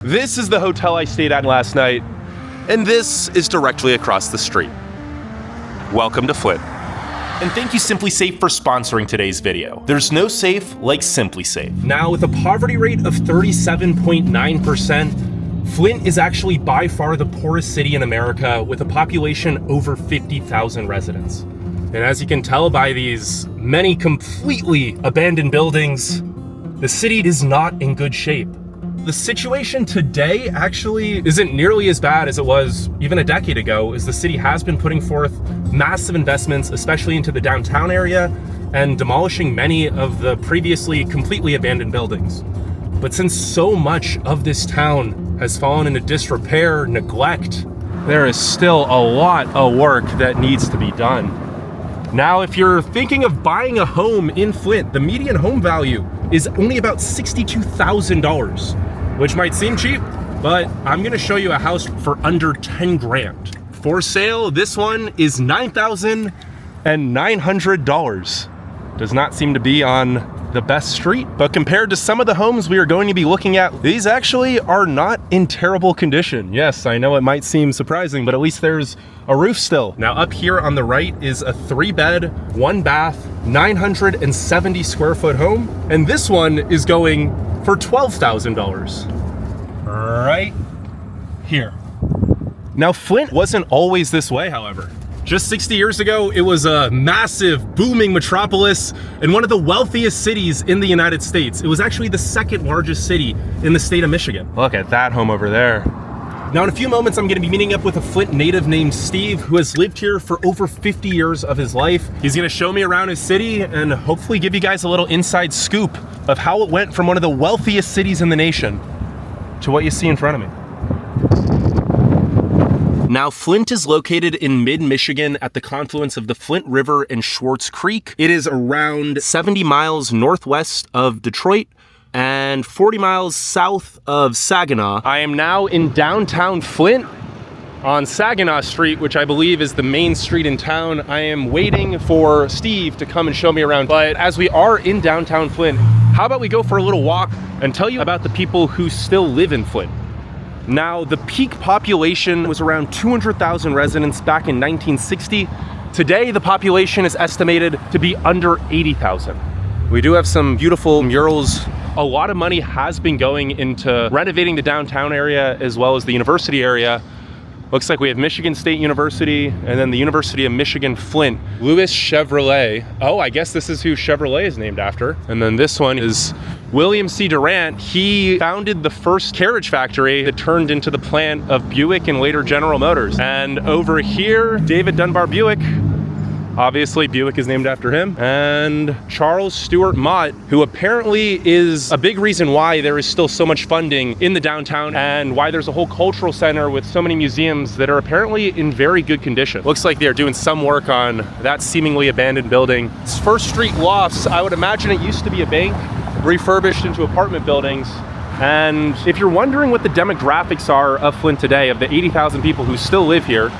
This is the hotel I stayed at last night, and this is directly across the street. Welcome to Flint. And thank you Simply Safe for sponsoring today's video. There's no safe like Simply Safe. Now, with a poverty rate of 37.9%, Flint is actually by far the poorest city in America with a population over 50,000 residents. And as you can tell by these many completely abandoned buildings, the city is not in good shape. The situation today actually isn't nearly as bad as it was even a decade ago, as the city has been putting forth massive investments, especially into the downtown area, and demolishing many of the previously completely abandoned buildings. But since so much of this town has fallen into disrepair, neglect, there is still a lot of work that needs to be done. Now, if you're thinking of buying a home in Flint, the median home value is only about $62,000, which might seem cheap, but I'm gonna show you a house for under 10 grand. For sale, this one is $9,900. Does not seem to be on the best street, but compared to some of the homes we are going to be looking at, these actually are not in terrible condition. Yes, I know it might seem surprising, but at least there's a roof still. Now up here on the right is a 3-bed, 1-bath, 970 square foot home, and this one is going for $12,000 right here. Now, Flint wasn't always this way, however. Just 60 years ago, it was a massive, booming metropolis and one of the wealthiest cities in the United States. It was actually the second largest city in the state of Michigan. Look at that home over there. Now, in a few moments, I'm gonna be meeting up with a Flint native named Steve, who has lived here for over 50 years of his life. He's gonna show me around his city and hopefully give you guys a little inside scoop of how it went from one of the wealthiest cities in the nation to what you see in front of me. Now, Flint is located in mid-Michigan at the confluence of the Flint River and Schwartz Creek. It is around 70 miles northwest of Detroit and 40 miles south of Saginaw. I am now in downtown Flint on Saginaw Street, which I believe is the main street in town. I am waiting for Steve to come and show me around. But as we are in downtown Flint, how about we go for a little walk and tell you about the people who still live in Flint. Now, the peak population was around 200,000 residents back in 1960. Today, the population is estimated to be under 80,000. We do have some beautiful murals. A lot of money has been going into renovating the downtown area as well as the university area. Looks like we have Michigan State University and then the University of Michigan Flint. Louis Chevrolet. Oh, I guess this is who Chevrolet is named after. And then this one is William C. Durant. He founded the first carriage factory that turned into the plant of Buick and later General Motors. And over here, David Dunbar Buick. Obviously, Buick is named after him. And Charles Stewart Mott, who apparently is a big reason why there is still so much funding in the downtown and why there's a whole cultural center with so many museums that are apparently in very good condition. Looks like they're doing some work on that seemingly abandoned building. It's First Street Lofts. I would imagine it used to be a bank, refurbished into apartment buildings. And if you're wondering what the demographics are of Flint today, of the 80,000 people who still live here,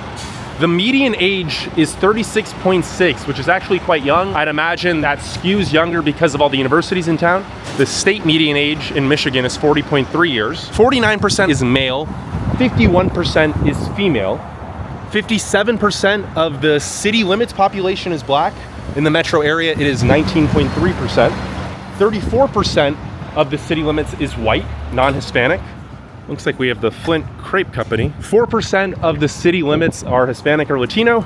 the median age is 36.6, which is actually quite young. I'd imagine that skews younger because of all the universities in town. The state median age in Michigan is 40.3 years. 49% is male, 51% is female. 57% of the city limits population is black. In the metro area, it is 19.3%. 34% of the city limits is white, non-Hispanic. Looks like we have the Flint Crepe Company. 4% of the city limits are Hispanic or Latino.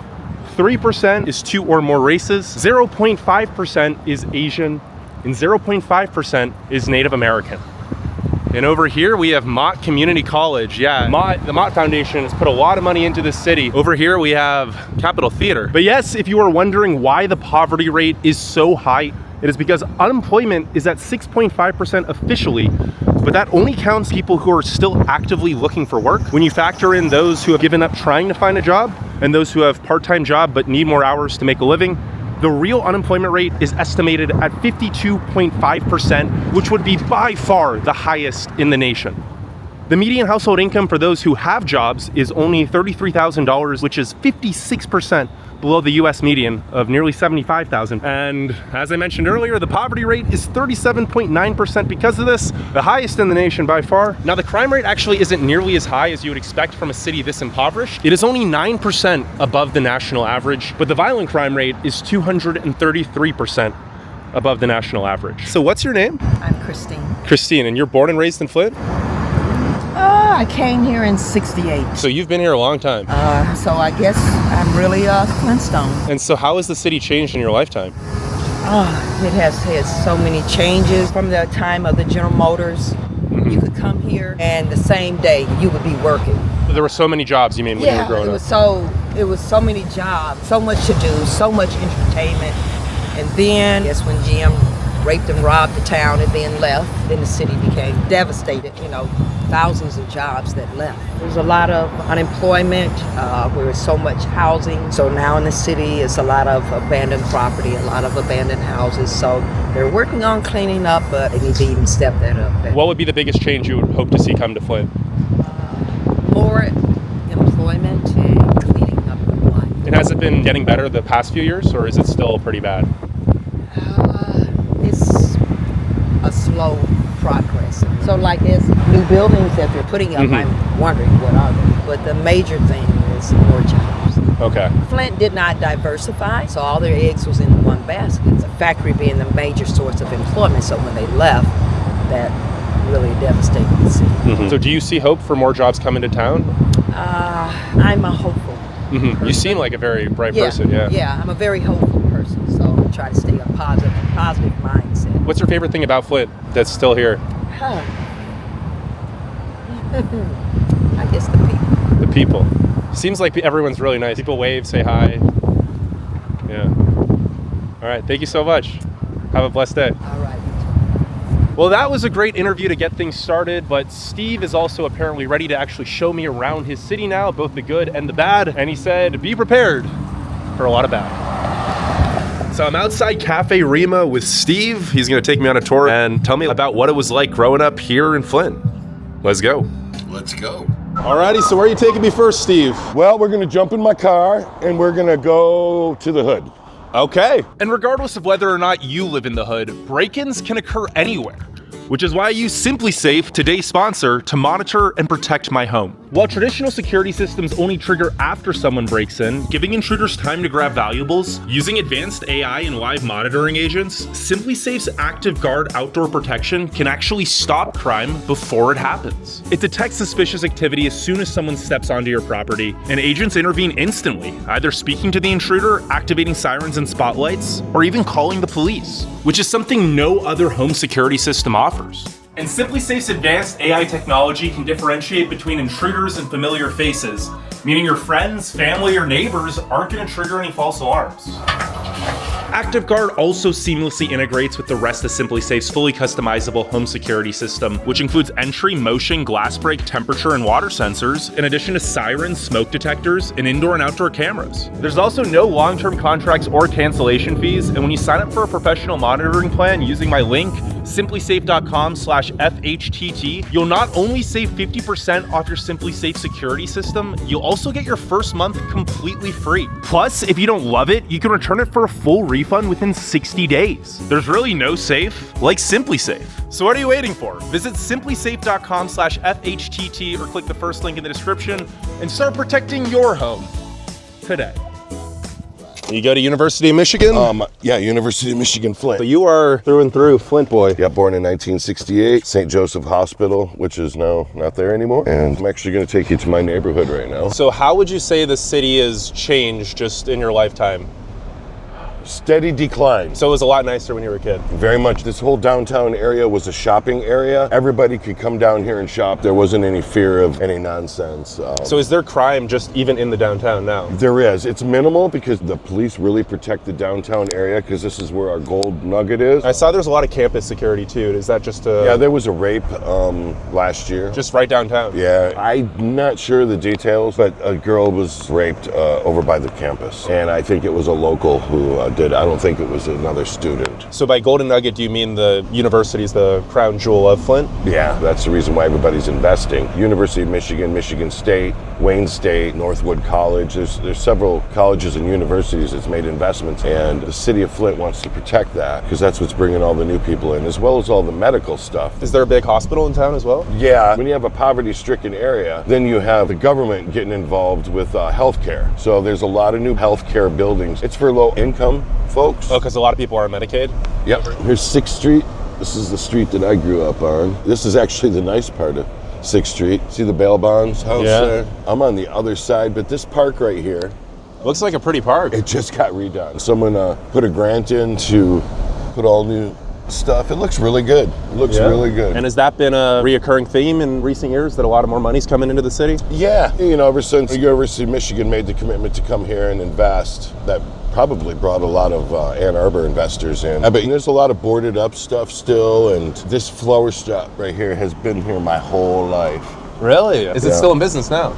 3% is 2 or more races. 0.5% is Asian. And 0.5% is Native American. And over here we have Mott Community College. Yeah, the Mott Foundation has put a lot of money into this city. Over here we have Capitol Theater. But yes, if you are wondering why the poverty rate is so high, it is because unemployment is at 6.5% officially, but that only counts people who are still actively looking for work. When you factor in those who have given up trying to find a job and those who have part-time job but need more hours to make a living, the real unemployment rate is estimated at 52.5%, which would be by far the highest in the nation. The median household income for those who have jobs is only $33,000, which is 56% below the US median of nearly 75,000. And as I mentioned earlier, the poverty rate is 37.9% because of this, the highest in the nation by far. Now, the crime rate actually isn't nearly as high as you would expect from a city this impoverished. It is only 9% above the national average, but the violent crime rate is 233% above the national average. So what's your name? I'm Christine. Christine, and you're born and raised in Flint? I came here in 68. So you've been here a long time. So I guess I'm really a Flint Strong. And so how has the city changed in your lifetime? It has had so many changes from the time of the General Motors. You could come here and the same day you would be working. There were so many jobs, you mean, when you were growing up? It was so many jobs, so much to do, so much entertainment. And then, I guess when GM raped and robbed the town and then left, then the city became devastated, thousands of jobs that left. There was a lot of unemployment, there was so much housing. So now in the city, it's a lot of abandoned property, a lot of abandoned houses. So they're working on cleaning up, but they need to even step that up. What would be the biggest change you would hope to see come to Flint? More employment and cleaning up the life. And has it been getting better the past few years, or is it still pretty bad? It's a slow progress. So like there's new buildings that they're putting up, I'm wondering what are they? But the major thing is more jobs. Okay. Flint did not diversify, so all their eggs was in one basket. The factory being the major source of employment, so when they left, that really devastated the city. So do you see hope for more jobs coming to town? I'm a hopeful person. You seem like a very bright person, yeah. Yeah, I'm a very hopeful person, so I try to stay a positive mindset. What's your favorite thing about Flint that's still here? I guess the people. The people. Seems like everyone's really nice. People wave, say hi. Yeah. All right, thank you so much. Have a blessed day. All right. Well, that was a great interview to get things started, but Steve is also apparently ready to actually show me around his city now, both the good and the bad. And he said, be prepared for a lot of bad. So I'm outside Cafe Rima with Steve. He's gonna take me on a tour and tell me about what it was like growing up here in Flint. Let's go. Let's go. Alrighty, so where are you taking me first, Steve? Well, we're gonna jump in my car and we're gonna go to the hood. Okay. And regardless of whether or not you live in the hood, break-ins can occur anywhere, which is why I use Simply Safe, today's sponsor, to monitor and protect my home. While traditional security systems only trigger after someone breaks in, giving intruders time to grab valuables, using advanced AI and live monitoring agents, Simply Safe's Active Guard outdoor protection can actually stop crime before it happens. It detects suspicious activity as soon as someone steps onto your property, and agents intervene instantly, either speaking to the intruder, activating sirens and spotlights, or even calling the police, which is something no other home security system offers. And Simply Safe's advanced AI technology can differentiate between intruders and familiar faces, meaning your friends, family, or neighbors aren't going to trigger any false alarms. ActiveGuard also seamlessly integrates with the rest of Simply Safe's fully customizable home security system, which includes entry, motion, glass break, temperature, and water sensors, in addition to sirens, smoke detectors, and indoor and outdoor cameras. There's also no long-term contracts or cancellation fees, and when you sign up for a professional monitoring plan using my link, simplysafe.com/FHTT, you'll not only save 50% off your Simply Safe security system, you'll also get your first month completely free. Plus, if you don't love it, you can return it for a full refund within 60 days. There's really no safe like Simply Safe. So what are you waiting for? Visit simplysafe.com/FHTT or click the first link in the description and start protecting your home today. You go to University of Michigan? Yeah, University of Michigan, Flint. So you are through and through Flint boy. Yeah, born in 1968, St. Joseph Hospital, which is now not there anymore. And I'm actually going to take you to my neighborhood right now. So how would you say the city has changed just in your lifetime? Steady decline. So it was a lot nicer when you were a kid. Very much. This whole downtown area was a shopping area. Everybody could come down here and shop. There wasn't any fear of any nonsense. So is there crime just even in the downtown now? There is. It's minimal because the police really protect the downtown area because this is where our gold nugget is. I saw there's a lot of campus security too. Is that just a... Yeah, there was a rape last year. Just right downtown? Yeah, I'm not sure the details, but a girl was raped over by the campus. And I think it was a local who did. I don't think it was another student. So by Golden Nugget, do you mean the university's the crown jewel of Flint? Yeah, that's the reason why everybody's investing. University of Michigan, Michigan State, Wayne State, Northwood College. There's several colleges and universities that's made investments, and the city of Flint wants to protect that because that's what's bringing all the new people in, as well as all the medical stuff. Is there a big hospital in town as well? Yeah, when you have a poverty-stricken area, then you have the government getting involved with healthcare. So there's a lot of new healthcare buildings. It's for low-income folks. Oh, because a lot of people are on Medicaid? Yep. Here's 6th Street. This is the street that I grew up on. This is actually the nice part of 6th Street. See the bail bonds house there? I'm on the other side, but this park right here, Looks like a pretty park. it just got redone. Someone put a grant in to put all new stuff. It looks really good. It looks really good. And has that been a reoccurring theme in recent years, that a lot of more money's coming into the city? Yeah, you know, ever since the University of Michigan made the commitment to come here and invest, that probably brought a lot of Ann Arbor investors in. But there's a lot of boarded up stuff still, and this flower shop right here has been here my whole life. Really? Is it still in business now?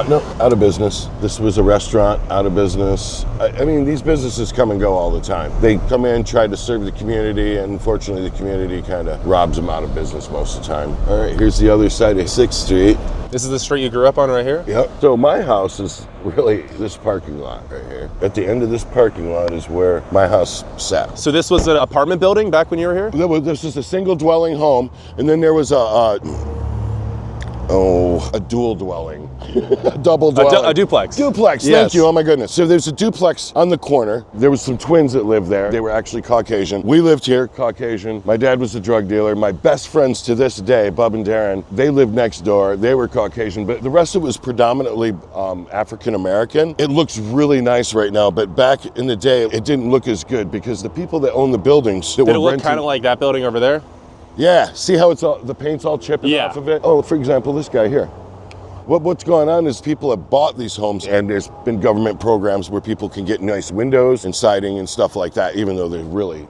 No, out of business. This was a restaurant, out of business. I mean, these businesses come and go all the time. They come in, try to serve the community, and unfortunately the community kind of robs them out of business most of the time. All right, here's the other side of 6th Street. This is the street you grew up on right here? Yep. So my house is really this parking lot right here. At the end of this parking lot is where my house sat. So this was an apartment building back when you were here? This was a single dwelling home, and then there was a dual dwelling. A double dwelling. A duplex. Duplex, Yes. Thank you, oh my goodness. So there's a duplex on the corner. There was some twins that lived there. They were actually Caucasian. We lived here, Caucasian. My dad was a drug dealer. My best friends to this day, Bub and Darren, they lived next door. They were Caucasian, but the rest of it was predominantly African American. It looks really nice right now, but back in the day, it didn't look as good because the people that own the buildings that Did it were look renting, kind of like that building over there? yeah, see how it's all, the paint's all chipping off of it? Oh, for example, this guy here. What's going on is people have bought these homes, and there's been government programs where people can get nice windows and siding and stuff like that, even though they're really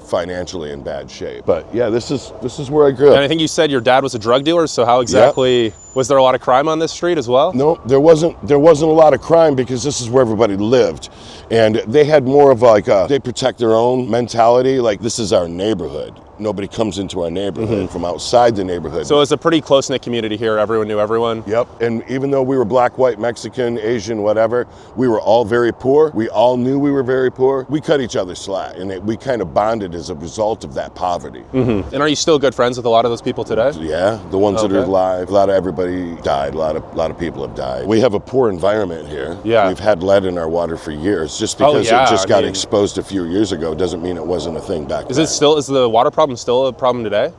financially in bad shape. But yeah, this is where I grew up. And I think you said your dad was a drug dealer, so how exactly, was there a lot of crime on this street as well? No, there wasn't a lot of crime because this is where everybody lived. And they had more of like they protect their own mentality, like this is our neighborhood. Nobody comes into our neighborhood from outside the neighborhood. So it's a pretty close-knit community here. Everyone knew everyone. Yep, and even though we were black, white, Mexican, Asian, whatever, we were all very poor. We all knew we were very poor. We cut each other slack, and we kind of bonded as a result of that poverty. And are you still good friends with a lot of those people today? Yeah, the ones that are alive. A lot of everybody died. A lot of people have died. We have a poor environment here. Yeah. We've had lead in our water for years. Just because it just got exposed a few years ago doesn't mean it wasn't a thing back then. Is the water problem still a problem today?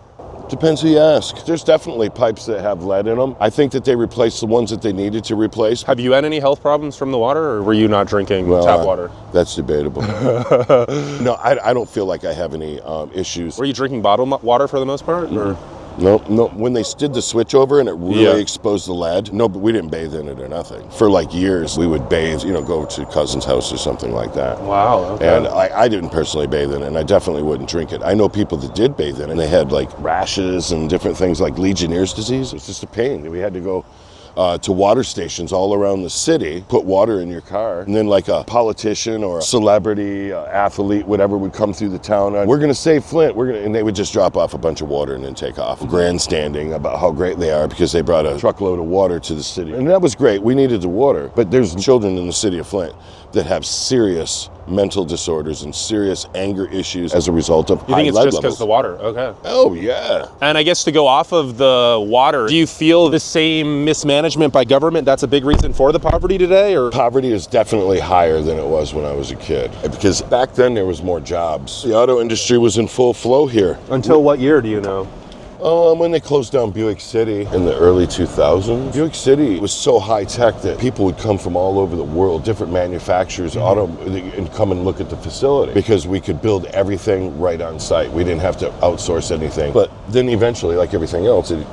Depends who you ask. There's definitely pipes that have lead in them. I think that they replaced the ones that they needed to replace. Have you had any health problems from the water, or were you not drinking tap water? That's debatable. No, I don't feel like I have any issues. Were you drinking bottled water for the most part? Or? No. When they did the switch over and it really exposed the lead, no, but we didn't bathe in it or nothing. For like years, we would bathe, go to a cousin's house or something like that. Wow. Okay. And I didn't personally bathe in it, and I definitely wouldn't drink it. I know people that did bathe in it, and they had like rashes and different things like Legionnaire's disease. It's just a pain. We had to go to water stations all around the city, put water in your car, and then like a politician or a celebrity, athlete, whatever would come through the town. We're going to save Flint. And they would just drop off a bunch of water and then take off, grandstanding about how great they are because they brought a truckload of water to the city. And that was great. We needed the water. But there's children in the city of Flint that have serious mental disorders and serious anger issues as a result of high lead levels. You think it's just because the water? Okay. Oh, yeah. And I guess to go off of the water, do you feel the same mismanagement by government that's a big reason for the poverty today? Or poverty is definitely higher than it was when I was a kid. Because back then there was more jobs. The auto industry was in full flow here. Until what year do you know? When they closed down Buick City in the early 2000s, Buick City was so high tech that people would come from all over the world, different manufacturers, and come and look at the facility because we could build everything right on site. We didn't have to outsource anything. But then eventually, like everything else, it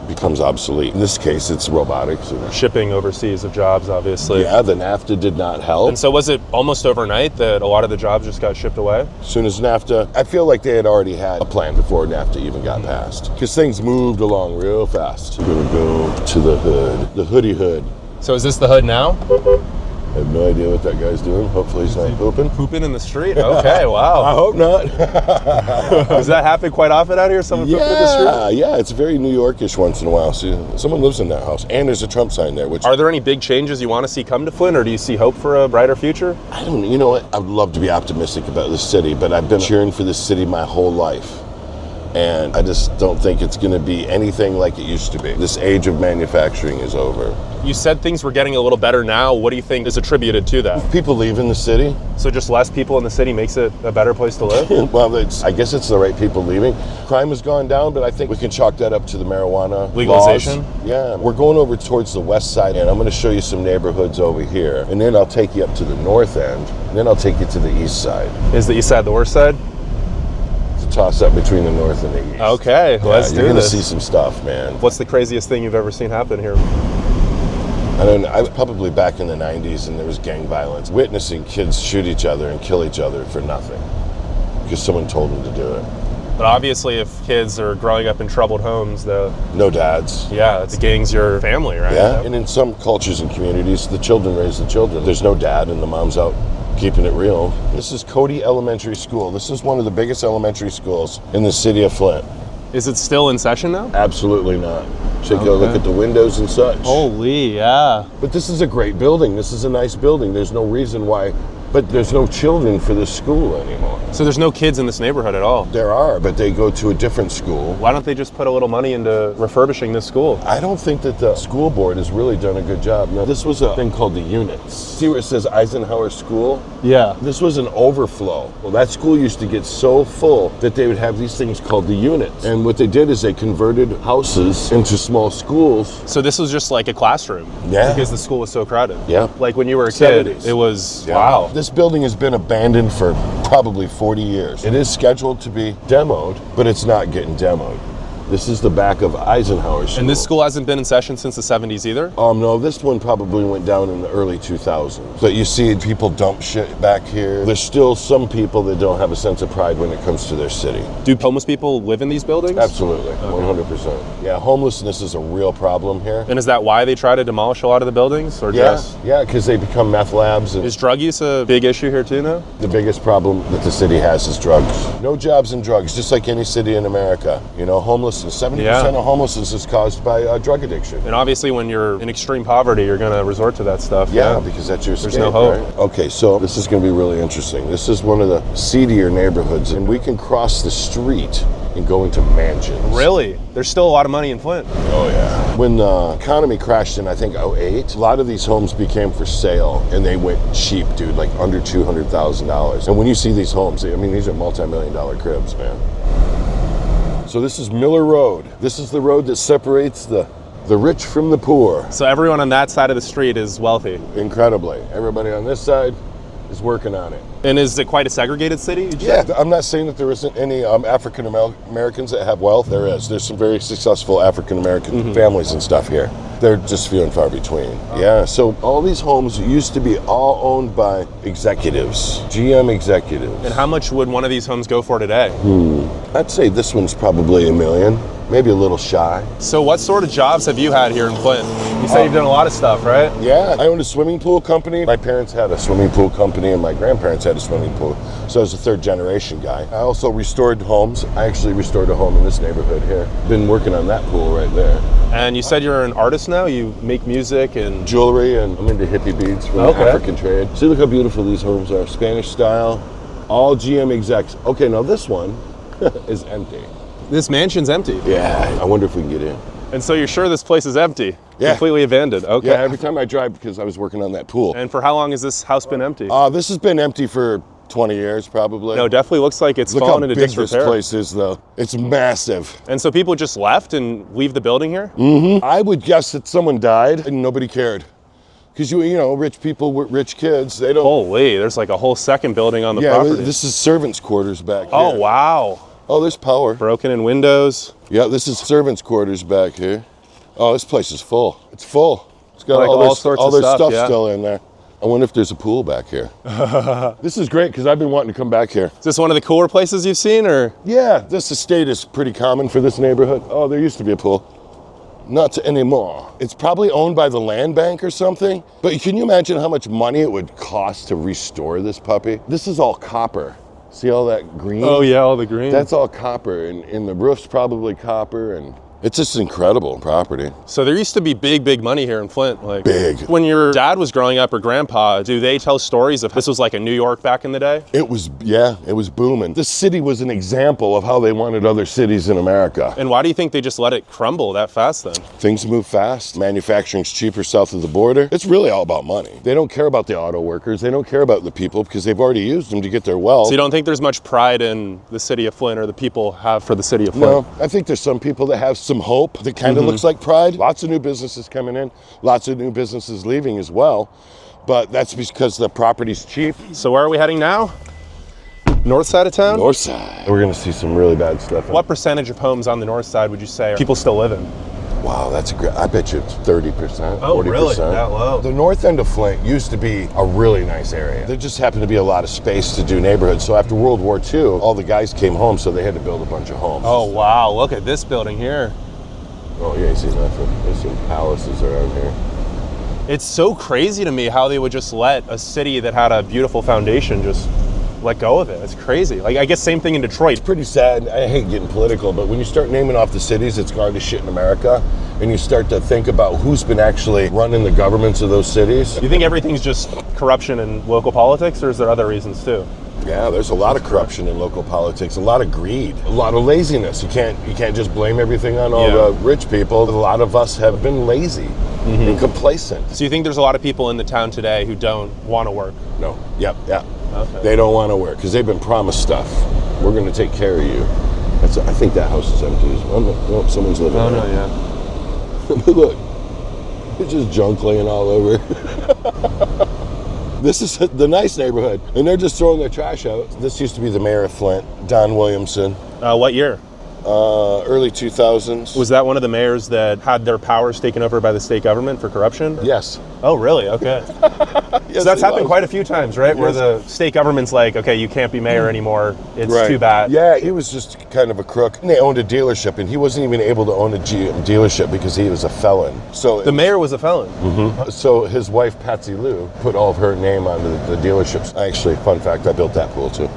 becomes obsolete. In this case, it's robotics. Shipping overseas of jobs, obviously. Yeah, the NAFTA did not help. And so was it almost overnight that a lot of the jobs just got shipped away? As soon as NAFTA, I feel like they had already had a plan before NAFTA even got passed. Because things moved along real fast. We're gonna go to the hood, the hoodie hood. So is this the hood now? I have no idea what that guy's doing. Hopefully he's not pooping. Pooping in the street? Okay, wow. I hope not. Does that happen quite often out here? Someone pooping in the street? Yeah, it's very New Yorkish once in a while. See, someone lives in that house, and there's a Trump sign there. Which Are there any big changes you want to see come to Flint, or do you see hope for a brighter future? I don't. You know what? I would love to be optimistic about this city, but I've been cheering for this city my whole life. And I just don't think it's going to be anything like it used to be. This age of manufacturing is over. You said things were getting a little better now. What do you think is attributed to that? People leaving the city. So just less people in the city makes it a better place to live? Well, I guess it's the right people leaving. Crime has gone down, but I think we can chalk that up to the marijuana legalization. laws. Yeah, we're going over towards the west side, and I'm going to show you some neighborhoods over here, and then I'll take you up to the north end, and then I'll take you to the east side. Is the east side the worst side? Toss up between the north and the east. Okay, let's do this. You're gonna see some stuff, man. What's the craziest thing you've ever seen happen here? I don't know. I was probably back in the 90s, and there was gang violence. Witnessing kids shoot each other and kill each other for nothing because someone told them to do it. But obviously, if kids are growing up in troubled homes, no dads. Yeah, the gang's your family, right? Yeah, and in some cultures and communities, the children raise the children. There's no dad, and the mom's out keeping it real. This is Cody Elementary School. This is one of the biggest elementary schools in the city of Flint. Is it still in session now? Absolutely not. Take a look at the windows and such. Holy, yeah. But this is a great building. This is a nice building. There's no reason why, but there's no children for this school anymore. So there's no kids in this neighborhood at all? There are, but they go to a different school. Why don't they just put a little money into refurbishing this school? I don't think that the school board has really done a good job. Now, this was a thing called the units. See where it says Eisenhower School? Yeah. This was an overflow. Well, that school used to get so full that they would have these things called the units. And what they did is they converted houses into small schools. So this was just like a classroom? Yeah. Because the school was so crowded? Yeah. Like when you were a kid, 70s. it was, Yeah. wow. This building has been abandoned for probably 40 years. It is scheduled to be demoed, but it's not getting demoed. This is the back of Eisenhower School. And this school hasn't been in session since the 70s either? No, this one probably went down in the early 2000s. But you see people dump shit back here. There's still some people that don't have a sense of pride when it comes to their city. Do homeless people live in these buildings? Absolutely, 100%. Yeah, homelessness is a real problem here. And is that why they try to demolish a lot of the buildings? Or just? Yeah, because they become meth labs. And Is drug use a big issue here too now? the biggest problem that the city has is drugs. No jobs and drugs, just like any city in America. You know, homelessness, 70% of homelessness is caused by drug addiction. And obviously when you're in extreme poverty, you're going to resort to that stuff. Yeah, because that's your escape. There's no hope. Right? Okay, so this is going to be really interesting. This is one of the seedier neighborhoods, and we can cross the street and go into mansions. Really? There's still a lot of money in Flint. Oh, yeah. When the economy crashed in, I think, 2008, a lot of these homes became for sale, and they went cheap, dude, like under $200,000. And when you see these homes, I mean, these are multi-million-dollar cribs, man. So this is Miller Road. This is the road that separates the rich from the poor. So everyone on that side of the street is wealthy. Incredibly. Everybody on this side is working on it. And is it quite a segregated city? Yeah, I'm not saying that there isn't any African Americans that have wealth. There is. There's some very successful African American families and stuff here. They're just few and far between. Yeah, so all these homes used to be all owned by executives, GM executives. And how much would one of these homes go for today? I'd say this one's probably $1 million, maybe a little shy. So what sort of jobs have you had here in Flint? You say you've done a lot of stuff, right? Yeah, I owned a swimming pool company. My parents had a swimming pool company and my grandparents had a swimming pool. So I was a third generation guy. I also restored homes. I actually restored a home in this neighborhood here. Been working on that pool right there. And you said you're an artist now? You make music and... Jewelry, and I'm into hippie beads from the African trade. See, look how beautiful these homes are. Spanish style, all GM execs. Okay, now this one is empty. This mansion's empty? Yeah, I wonder if we can get in. And so you're sure this place is empty? Yeah. Completely abandoned? Okay. Yeah, every time I drive because I was working on that pool. And for how long has this house been empty? This has been empty for 20 years probably. No, definitely looks like it's fallen into disrepair. Look how big this place is though. It's massive. And so people just left and leave the building here? I would guess that someone died and nobody cared. Because you know, rich people with rich kids, they don't... Holy, there's like a whole second building on the property. Yeah, this is servants' quarters back here. Oh, wow. Oh, there's power. Broken in windows. Yeah, this is servants' quarters back here. Oh, this place is full. It's full. It's got like all sorts of their stuff, yeah. still in there. I wonder if there's a pool back here. This is great because I've been wanting to come back here. Is this one of the cooler places you've seen, or? Yeah, this estate is pretty common for this neighborhood. Oh, there used to be a pool. Not anymore. It's probably owned by the land bank or something. But can you imagine how much money it would cost to restore this puppy? This is all copper. See all that green? Oh yeah, all the green. That's all copper, and the roof's probably copper, and it's just incredible property. So there used to be big money here in Flint. Like Big. When your dad was growing up or grandpa, do they tell stories of this was like a New York back in the day? It was booming. This city was an example of how they wanted other cities in America. And why do you think they just let it crumble that fast then? Things move fast. Manufacturing's cheaper south of the border. It's really all about money. They don't care about the auto workers. They don't care about the people because they've already used them to get their wealth. So you don't think there's much pride in the city of Flint or the people have for the city of Flint? No, I think there's some people that have some hope that kind of looks like pride. Lots of new businesses coming in, lots of new businesses leaving as well. But that's because the property's cheap. So where are we heading now? North side of town? North side. We're gonna see some really bad stuff. What percentage of homes on the north side would you say people still live in? Wow, that's a great, I bet you it's 30%, Oh, 40%. really? That low? The north end of Flint used to be a really nice area. There just happened to be a lot of space to do neighborhoods. So after World War II, all the guys came home, so they had to build a bunch of homes. Oh wow, look at this building here. Oh yeah, you see nothing. There's some palaces around here. It's so crazy to me how they would just let a city that had a beautiful foundation just let go of it. It's crazy. Like, I guess same thing in Detroit. Pretty sad. I hate getting political, but when you start naming off the cities that's gone to shit in America, and you start to think about who's been actually running the governments of those cities. You think everything's just corruption in local politics, or is there other reasons too? Yeah, there's a lot of corruption in local politics, a lot of greed, a lot of laziness. You can't just blame everything on all the rich people. A lot of us have been lazy and complacent. So you think there's a lot of people in the town today who don't want to work? No. Yep. Okay. They don't want to work because they've been promised stuff. We're going to take care of you. I think that house is empty. Oh, no, someone's living there. Oh, no, yeah. Look, it's just junk laying all over. This is the nice neighborhood, and they're just throwing their trash out. This used to be the mayor of Flint, Don Williamson. What year? Early 2000s. Was that one of the mayors that had their powers taken over by the state government for corruption? Yes. Oh, really? Okay. Yes, So that's happened was. quite a few times, right? Where the state government's like, okay, you can't be mayor anymore. It's too bad. Yeah, he was just kind of a crook. And they owned a dealership, and he wasn't even able to own a GM dealership because he was a felon. So The mayor was a felon. So his wife, Patsy Lou, put all of her name on the dealerships. Actually, fun fact, I built that pool too.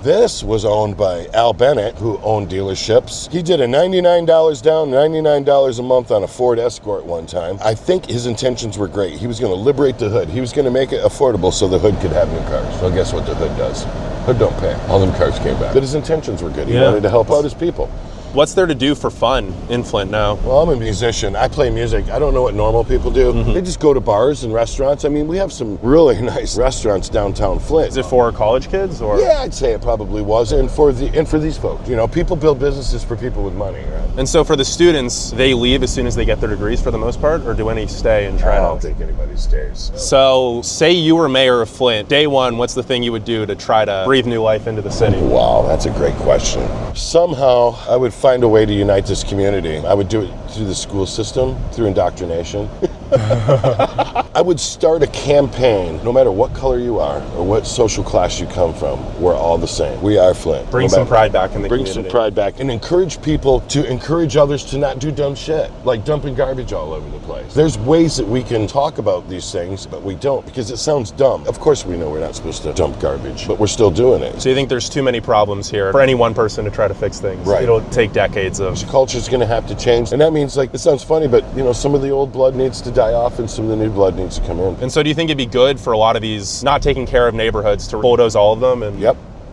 This was owned by Al Bennett, who owned dealerships. He did a $99 down, $99 a month on a Ford Escort one time. I think his intentions were great. He was going to liberate the hood. He was going to make it affordable so the hood could have new cars. Well, guess what the hood does? Hood don't pay. All them cars came back. But his intentions were good. He wanted to help out his people. What's there to do for fun in Flint now? Well, I'm a musician. I play music. I don't know what normal people do. They just go to bars and restaurants. I mean, we have some really nice restaurants downtown Flint. Is it for college kids or? Yeah, I'd say it probably was. And for these folks, you know, people build businesses for people with money, right? And so for the students, they leave as soon as they get their degrees for the most part, or do any stay and try I to? don't think anybody stays. So say you were mayor of Flint. Day one, what's the thing you would do to try to breathe new life into the city? Wow, that's a great question. Somehow, I would find a way to unite this community. I would do it through the school system, through indoctrination. I would start a campaign, no matter what color you are or what social class you come from, we're all the same. We are Flint. Bring some pride back in the community. Bring some pride back and encourage people to encourage others to not do dumb shit, like dumping garbage all over the place. There's ways that we can talk about these things, but we don't because it sounds dumb. Of course we know we're not supposed to dump garbage, but we're still doing it. So you think there's too many problems here for any one person to try to fix things? Right. It'll take decades of... The culture's going to have to change, and that means, like, it sounds funny, but you know, some of the old blood needs to die off and some of the new blood needs to come in. And so do you think it'd be good for a lot of these not taking care of neighborhoods to bulldoze all of them and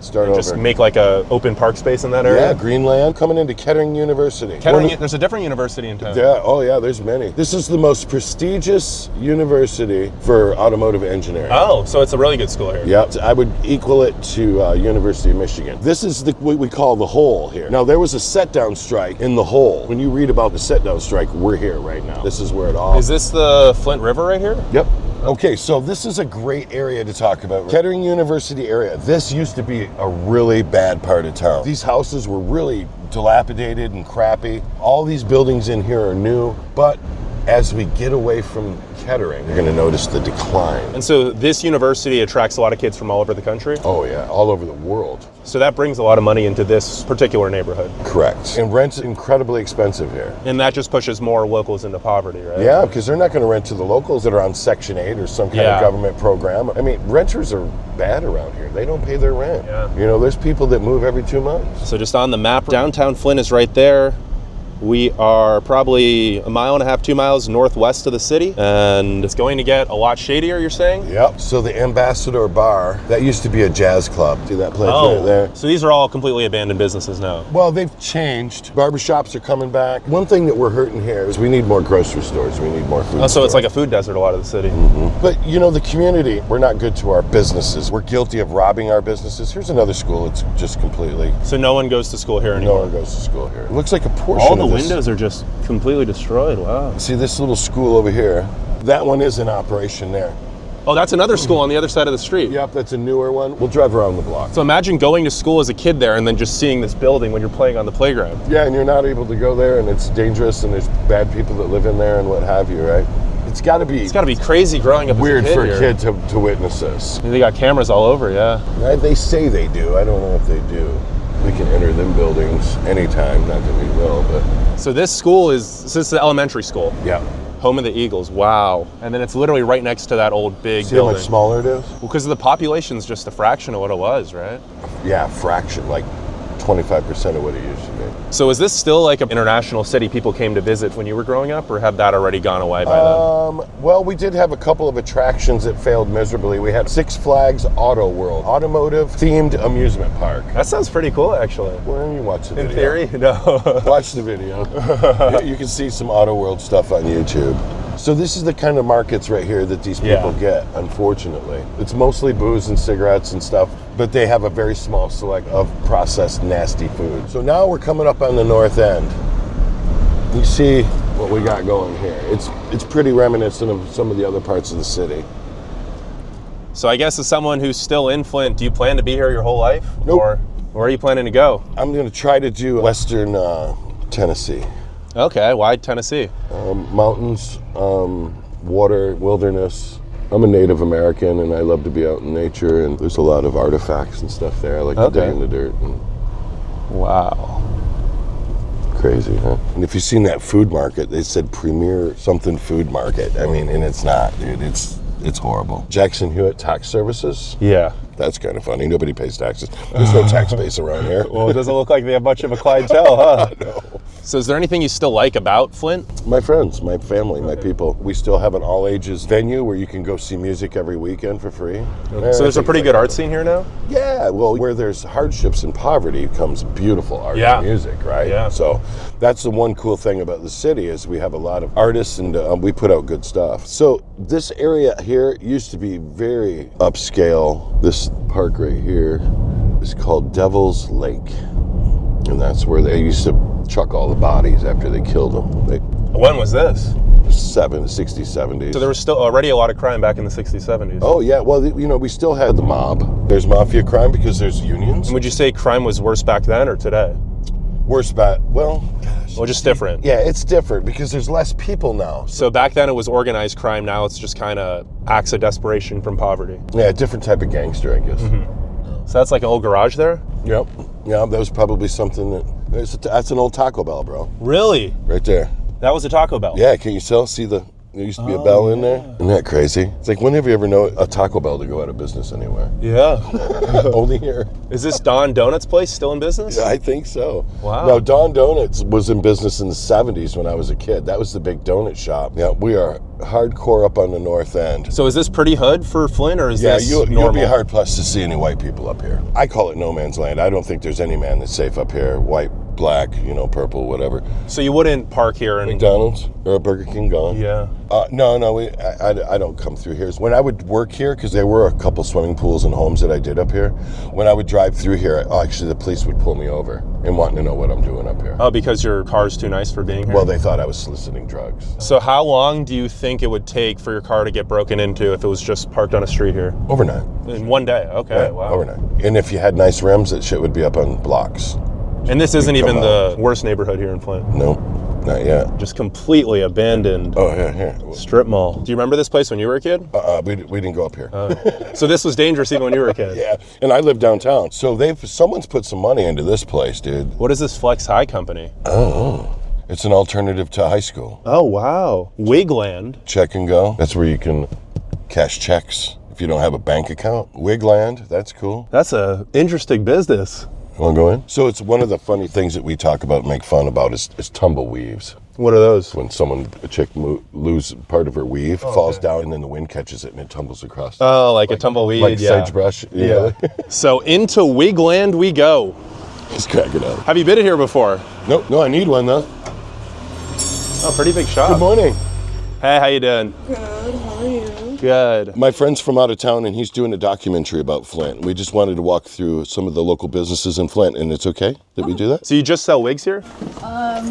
Start and over. just make like a open park space in that area? Yeah, Greenland, coming into Kettering University. There's a different university in town. Yeah, oh yeah, there's many. This is the most prestigious university for automotive engineering. Oh, so it's a really good school here. Yep, I would equal it to University of Michigan. This is what we call the hole here. Now, there was a set-down strike in the hole. When you read about the set-down strike, we're here right now. This is where it all... Is this the Flint River right here? Yep. Okay, so this is a great area to talk about. Kettering University area. This used to be a really bad part of town. These houses were really dilapidated and crappy. All these buildings in here are new, but as we get away from Kettering, you're going to notice the decline. And so this university attracts a lot of kids from all over the country? Oh yeah, all over the world. So that brings a lot of money into this particular neighborhood. Correct. And rent's incredibly expensive here. And that just pushes more locals into poverty, right? Yeah, because they're not going to rent to the locals that are on Section 8 or some kind of government program. I mean, renters are bad around here. They don't pay their rent. Yeah. You know, there's people that move every 2 months. So just on the map, downtown Flint is right there. We are probably 1.5 miles, 2 miles northwest of the city, and it's going to get a lot shadier, you're saying? Yep. So the Ambassador Bar, that used to be a jazz club. See that place right there? So these are all completely abandoned businesses now. Well, they've changed. Barbershops are coming back. One thing that we're hurting here is we need more grocery stores. We need more food So stores. it's like a food desert, a lot of the city. But, you know, the community, we're not good to our businesses. We're guilty of robbing our businesses. Here's another school. It's just completely... So no one goes to school here anymore? No one goes to school here. It looks like a portion All the of this. windows are just completely destroyed. Wow. See this little school over here? That one is in operation there. Oh, that's another school on the other side of the street. Yep, that's a newer one. We'll drive around the block. So imagine going to school as a kid there and then just seeing this building when you're playing on the playground. Yeah, and you're not able to go there, and it's dangerous, and there's bad people that live in there and what have you, right? It's got to be crazy growing up weird as a kid for here. a kid to witness this. They got cameras all over, yeah. They say they do. I don't know if they do. We can enter them buildings anytime, not that we will, but... So this is the elementary school. Yeah. Home of the Eagles, wow. And then it's literally right next to that old big See how building. much smaller it is? Well, because the population's just a fraction of what it was, right? Yeah, fraction, like 25% of what it used to be. So is this still like an international city people came to visit when you were growing up, or had that already gone away by then? Well, we did have a couple of attractions that failed miserably. We had Six Flags Auto World, automotive-themed amusement park. That sounds pretty cool, actually. Well, you watch the video. In theory, no. Watch the video. You can see some Auto World stuff on YouTube. So this is the kind of markets right here that these people get, unfortunately. It's mostly booze and cigarettes and stuff, but they have a very small select of processed, nasty food. So now we're coming up on the north end. You see what we got going here. It's pretty reminiscent of some of the other parts of the city. So I guess as someone who's still in Flint, do you plan to be here your whole life? Nope. Or where are you planning to go? I'm going to try to do Western Tennessee. Okay, why Tennessee? Mountains, water, wilderness. I'm a Native American, and I love to be out in nature, and there's a lot of artifacts and stuff there. I like to dig in the dirt. Wow. Crazy, huh? And if you've seen that food market, they said Premier something food market. I mean, and it's not, dude. It's horrible. Jackson Hewitt Tax Services. Yeah. That's kind of funny. Nobody pays taxes. There's no tax base around here. Well, it doesn't look like they have much of a clientele, huh? No. So is there anything you still like about Flint? My friends, my family, my people. We still have an all-ages venue where you can go see music every weekend for free. So there's a pretty good art scene here now? Yeah, well, where there's hardships and poverty comes beautiful art and music, right? Yeah. So that's the one cool thing about the city is we have a lot of artists and we put out good stuff. So this area here used to be very upscale. This park right here is called Devil's Lake. And that's where they used to chuck all the bodies after they killed them. When was this? 60s, 70s. So there was still already a lot of crime back in the 60s, 70s. Oh, yeah. Well, you know, we still had the mob. There's mafia crime because there's unions. And would you say crime was worse back then or today? Worse back, well... Well, just different. Yeah, it's different because there's less people now. So back then it was organized crime. Now it's just kind of acts of desperation from poverty. Yeah, a different type of gangster, I guess. So that's like an old garage there? Yep. Yeah, that was probably something that's an old Taco Bell, bro. Really? Right there. That was a Taco Bell? Yeah, can you still see there used to be a bell in there? Isn't that crazy? It's like, when have you ever known a Taco Bell to go out of business anywhere? Yeah. Only here. Is this Don Donuts place still in business? Yeah, I think so. Wow. No, Don Donuts was in business in the 70s when I was a kid. That was the big donut shop. Yeah, we are hardcore up on the north end. So is this pretty hood for Flint, or is this normal? You'll be hard-pressed to see any white people up here. I call it no man's land. I don't think there's any man that's safe up here. White, black, purple, whatever. So you wouldn't park here and... McDonald's or a Burger King gone? Yeah. No, I don't come through here. When I would work here, because there were a couple swimming pools and homes that I did up here, when I would drive through here, actually the police would pull me over and wanting to know what I'm doing up here. Oh, because your car's too nice for being here? Well, they thought I was soliciting drugs. So how long do you think it would take for your car to get broken into if it was just parked on a street here? Overnight. In one day? Okay, Yeah, wow. overnight. And if you had nice rims, that shit would be up on blocks. And this isn't come even out. the worst neighborhood here in Flint. No, not yet. Just completely abandoned Oh, here. strip mall. Do you remember this place when you were a kid? We didn't go up here. So this was dangerous even when you were a kid. Yeah, and I live downtown. So someone's put some money into this place, dude. What is this Flex High company? Oh, it's an alternative to high school. Oh, wow. Wigland. Check and go. That's where you can cash checks if you don't have a bank account. Wigland, that's cool. That's a interesting business. You want to go in? So it's one of the funny things that we talk about and make fun about is tumbleweaves. What are those? When a chick lose part of her weave, falls down, and then the wind catches it and it tumbles across. Oh, like a tumbleweed, like yeah. sagebrush. Yeah. So into Wigland we go. Just crack it up. Have you been in here before? Nope, no, I need one though. Oh, pretty big shop. Good morning. Hey, how you doing? Good, how are you? Good. My friend's from out of town and he's doing a documentary about Flint. We just wanted to walk through some of the local businesses in Flint, and it's okay that we do that? So you just sell wigs here?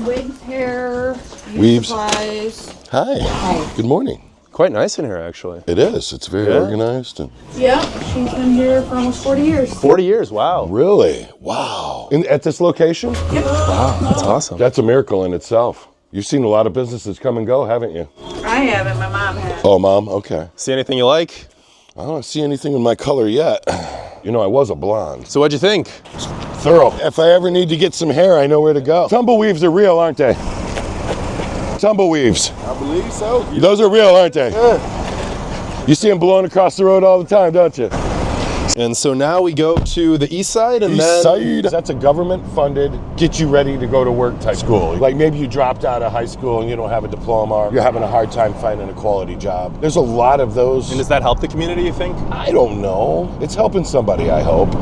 Wigs, hair, Weaves. supplies. Hi. Good morning. Quite nice in here, actually. It is. It's very organized. And Yep, she's been here for almost 40 years. 40 years, wow. really? Wow. At this location? Yep. Wow, that's awesome. That's a miracle in itself. You've seen a lot of businesses come and go, haven't you? I haven't, my mom has. Oh, Mom? Okay. See anything you like? I don't see anything in my color yet. You know, I was a blonde. So what'd you think? Thorough. If I ever need to get some hair, I know where to go. Tumbleweaves are real, aren't they? Tumbleweaves. I believe so. Those are real, aren't they? You see them blowing across the road all the time, don't you? And so now we go to the east side and East then... Side. That's a government-funded, get you ready to go to work type school. Like maybe you dropped out of high school and you don't have a diploma, or you're having a hard time finding a quality job. There's a lot of those. And does that help the community, you think? I don't know. It's helping somebody, I hope.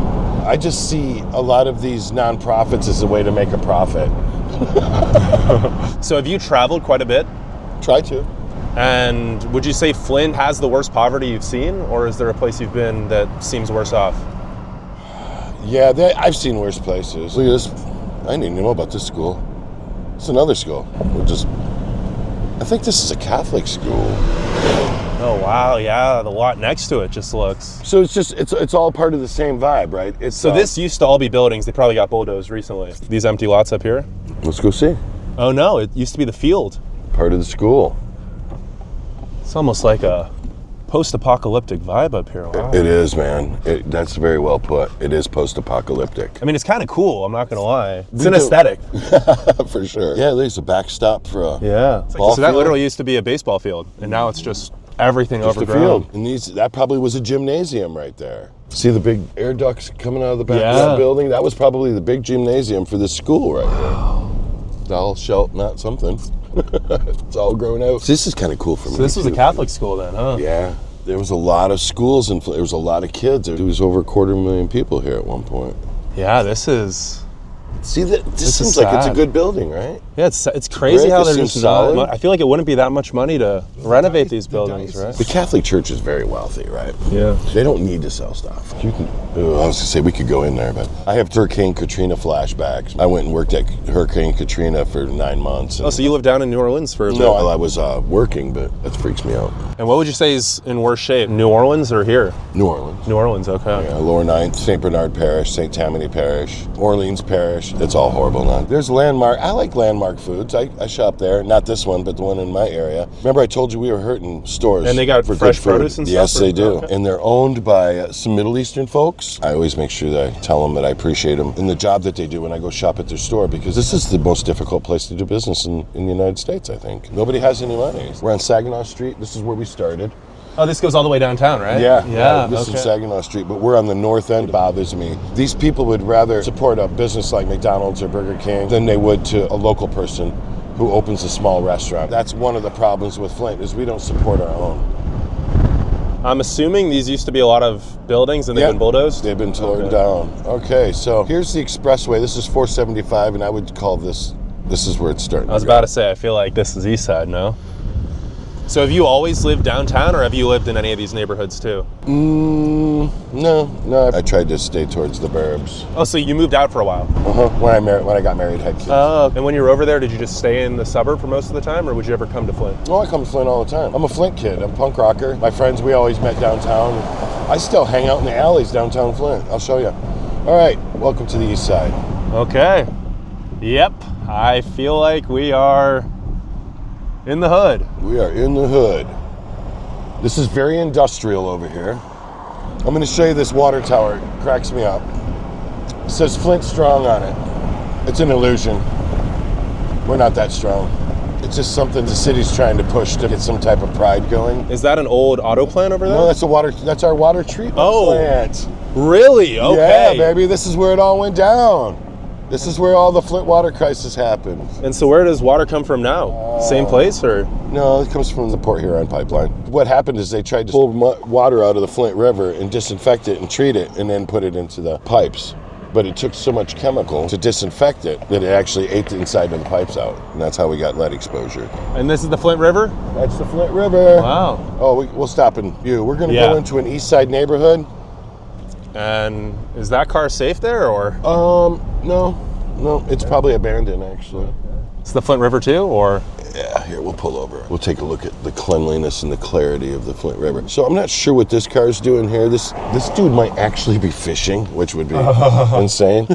I just see a lot of these nonprofits as a way to make a profit. So have you traveled quite a bit? Try to. And would you say Flint has the worst poverty you've seen, or is there a place you've been that seems worse off? Yeah, I've seen worse places. Look at this. I didn't even know about this school. It's another school. I think this is a Catholic school. Oh wow, yeah, the lot next to it just looks... So it's all part of the same vibe, right? So this used to all be buildings. They probably got bulldozed recently. These empty lots up here? Let's go see. Oh no, it used to be the field. Part of the school. It's almost like a post-apocalyptic vibe up here. Wow. It is, man. That's very well put. It is post-apocalyptic. I mean, it's kind of cool, I'm not gonna lie. It's an do. aesthetic. For sure. Yeah, there's a backstop for a Yeah. ball So that field. literally used to be a baseball field, and now it's just everything Just a overgrown. field. And that probably was a gymnasium right there. See the big air ducts coming out of the back of Yeah. that building? That was probably the big gymnasium for this school right here. It's all shelt, not something. It's all grown out. So this is kind of cool for me. So this was a too. Catholic school then, huh? Yeah. There was a lot of schools and there was a lot of kids. There was over 250,000 people here at one point. Yeah, this is... See, this is seems like it's a sad. good building, right? Yeah, it's crazy Brick, how it there's seems just not... solid. I feel like it wouldn't be that much money to renovate these buildings, right? The Catholic Church is very wealthy, right? Yeah. They don't need to sell stuff. I was gonna say we could go in there, but I have Hurricane Katrina flashbacks. I went and worked at Hurricane Katrina for 9 months. Oh, so you lived down in New Orleans for a bit? No, I was working, but that freaks me out. And what would you say is in worse shape? New Orleans or here? New Orleans. New Orleans, okay. Yeah, Lower Ninth, St. Bernard Parish, St. Tammany Parish, Orleans Parish. It's all horrible now. There's landmark. I like landmark foods. I shop there. Not this one, but the one in my area. Remember I told you we were hurting stores. And they got for fresh good food? produce and stuff? Yes, they do. Okay. And they're owned by some Middle Eastern folks. I always make sure that I tell them that I appreciate them and the job that they do when I go shop at their store, because this is the most difficult place to do business in the United States, I think. Nobody has any money. We're on Saginaw Street. This is where we started. Oh, this goes all the way downtown, right? Yeah, this okay. is Saginaw Street, but we're on the north end. It bothers me. These people would rather support a business like McDonald's or Burger King than they would to a local person who opens a small restaurant. That's one of the problems with Flint, is we don't support our own. I'm assuming these used to be a lot of buildings and they've been bulldozed? They've been torn down. Okay, so here's the expressway. This is 475, and I would call this is where it's starting. I was about to say, I feel like this is east side, no? So have you always lived downtown, or have you lived in any of these neighborhoods too? No. I tried to stay towards the burbs. Oh, so you moved out for a while? When I got married, had kids. Oh, and when you were over there, did you just stay in the suburb for most of the time, or would you ever come to Flint? Oh, I come to Flint all the time. I'm a Flint kid. I'm a punk rocker. My friends, we always met downtown. I still hang out in the alleys downtown Flint. I'll show you. All right, welcome to the east side. Okay. Yep, I feel like we are in the hood. We are in the hood. This is very industrial over here. I'm going to show you this water tower. It cracks me up. It says Flint Strong on it. It's an illusion. We're not that strong. It's just something the city's trying to push to get some type of pride going. Is that an old auto plant over there? No, that's our water treatment plant. Really? Okay. Yeah, baby, this is where it all went down. This is where all the Flint water crisis happened. And so where does water come from now? Same place or? No, it comes from the Port Huron pipeline. What happened is they tried to pull water out of the Flint River and disinfect it and treat it and then put it into the pipes. But it took so much chemical to disinfect it that it actually ate the inside of the pipes out. And that's how we got lead exposure. And this is the Flint River? That's the Flint River. Wow. Oh, we'll stop in view. We're going to go into an east side neighborhood. And is that car safe there or? No, it's probably abandoned actually. It's the Flint River too, or? Yeah, here, we'll pull over. We'll take a look at the cleanliness and the clarity of the Flint River. So I'm not sure what this car's doing here. This dude might actually be fishing, which would be insane.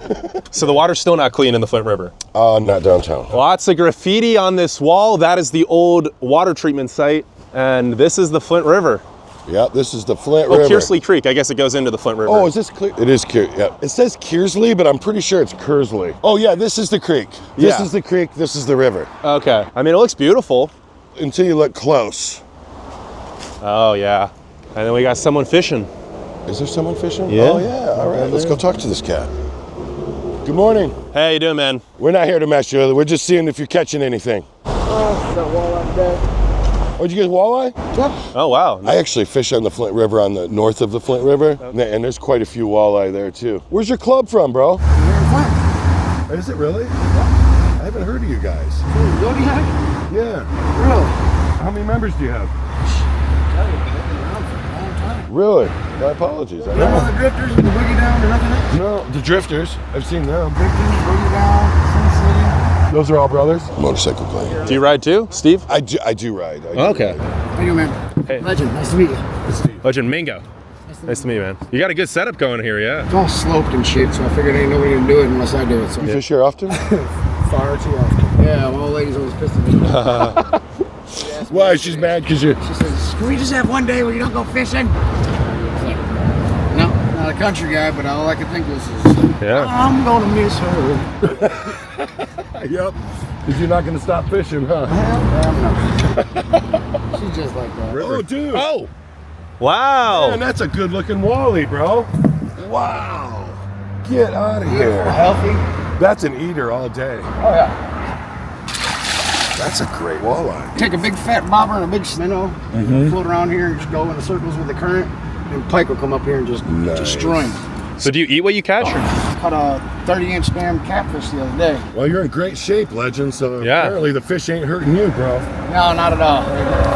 So the water's still not clean in the Flint River? Not downtown. Lots of graffiti on this wall. That is the old water treatment site, and this is the Flint River. Yeah, this is the Flint River. Oh, Kearsley Creek. I guess it goes into the Flint River. Oh, is this clear? It is Kearsley. Yeah. It says Kearsley, but I'm pretty sure it's Kearsley. Oh yeah, this is the creek. This is the creek. This is the river. Okay. I mean, it looks beautiful. Until you look close. Oh yeah. And then we got someone fishing. Is there someone fishing? Yeah. Oh yeah. All right. Let's go talk to this cat. Good morning. Hey, how you doing, man? We're not here to mess you with it. We're just seeing if you're catching anything. Oh, that walleye dead. Oh, did you get walleye? Yeah. Oh wow. I actually fish on the Flint River on the north of the Flint River, and there's quite a few walleye there too. Where's your club from, bro? Here in Flint. Is it really? I haven't heard of you guys. Zodiac? Yeah. Really? How many members do you have? Tell you, they've been around for a long time. Really? My apologies. You know the drifters and the boogie down or nothing else? No, the drifters. I've seen them. Drifters, boogie down, Sin City. Those are all brothers. Motorcycle gang. Do you ride too, Steve? I do ride. Okay. How you doing, man? Hey. Legend, nice to meet you. Legend Mingo. Nice to meet you, man. You got a good setup going here, yeah. It's all sloped and shit, so I figured ain't nobody gonna do it unless I do it. So You fish here often? far too often. Yeah, my old lady's always pissed at me. Why? She's mad because you. She says, "Can we just have one day where you don't go fishing?" No, not a country guy, but all I can think was, Yeah. I'm gonna miss her. Yep. Because you're not going to stop fishing, huh? No. She's just like that. Oh, dude. Oh. Wow. Man, that's a good looking wally, bro. Wow. Get out of here. Healthy. That's an eater all day. Oh yeah. That's a great walleye. Take a big fat bobber and a big minnow, float around here and just go in the circles with the current, and pike will come up here and just destroy them. So do you eat what you catch? Or? Caught a 30-inch damn catfish the other day. Well, you're in great shape, Legend, so apparently the fish ain't hurting you, bro. No, not at all.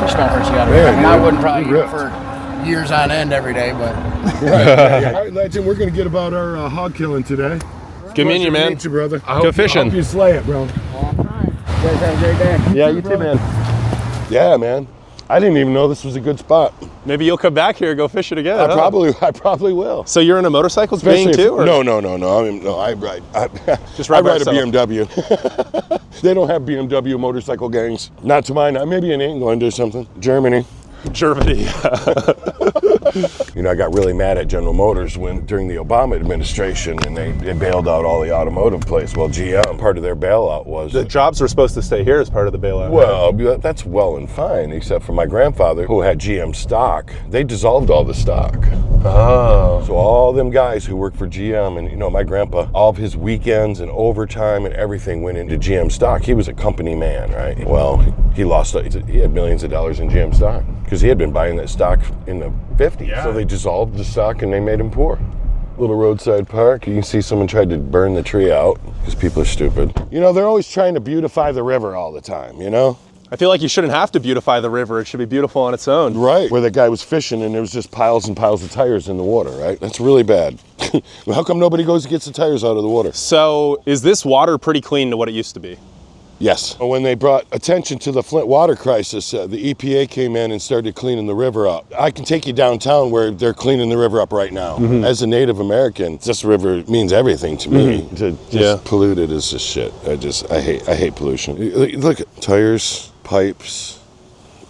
Fish don't hurt you out of Man, it. I mean, I wouldn't you're probably eat it ripped. for years on end every day, but Right. All right, Legend, we're going to get about our hog killing today. Good meeting you, Pleasure to man. meet you, brother. Go fishing. I hope you slay it, bro. all right. You guys have a great day. Yeah, you too, man. Yeah, man. I didn't even know this was a good spot. Maybe you'll come back here and go fishing again. I probably will. So you're into motorcycles Especially too? Or? No. I ride. Just ride I by ride a yourself. BMW. They don't have BMW motorcycle gangs. Not to mine. Maybe in England or something. Germany. Germany. You know, I got really mad at General Motors during the Obama administration, and they bailed out all the automotive place. Well, GM, part of their bailout was The jobs were supposed to stay here as part of the bailout. well, that's well and fine, except for my grandfather, who had GM stock. They dissolved all the stock. Oh. So all them guys who worked for GM, and you know, my grandpa, all of his weekends and overtime and everything went into GM stock. He was a company man, right? Well, he had millions of dollars in GM stock because he had been buying that stock in the 50s. Yeah. So they dissolved the stock and they made him poor. Little roadside park. You can see someone tried to burn the tree out because people are stupid. You know, they're always trying to beautify the river all the time, you know? I feel like you shouldn't have to beautify the river. It should be beautiful on its own. Right. Where the guy was fishing and there was just piles and piles of tires in the water, right? That's really bad. How come nobody goes and gets the tires out of the water? So is this water pretty clean to what it used to be? Yes. When they brought attention to the Flint water crisis, the EPA came in and started cleaning the river up. I can take you downtown where they're cleaning the river up right now. As a Native American, this river means everything to me. To just pollute it is just shit. I hate pollution. Look at tires, pipes.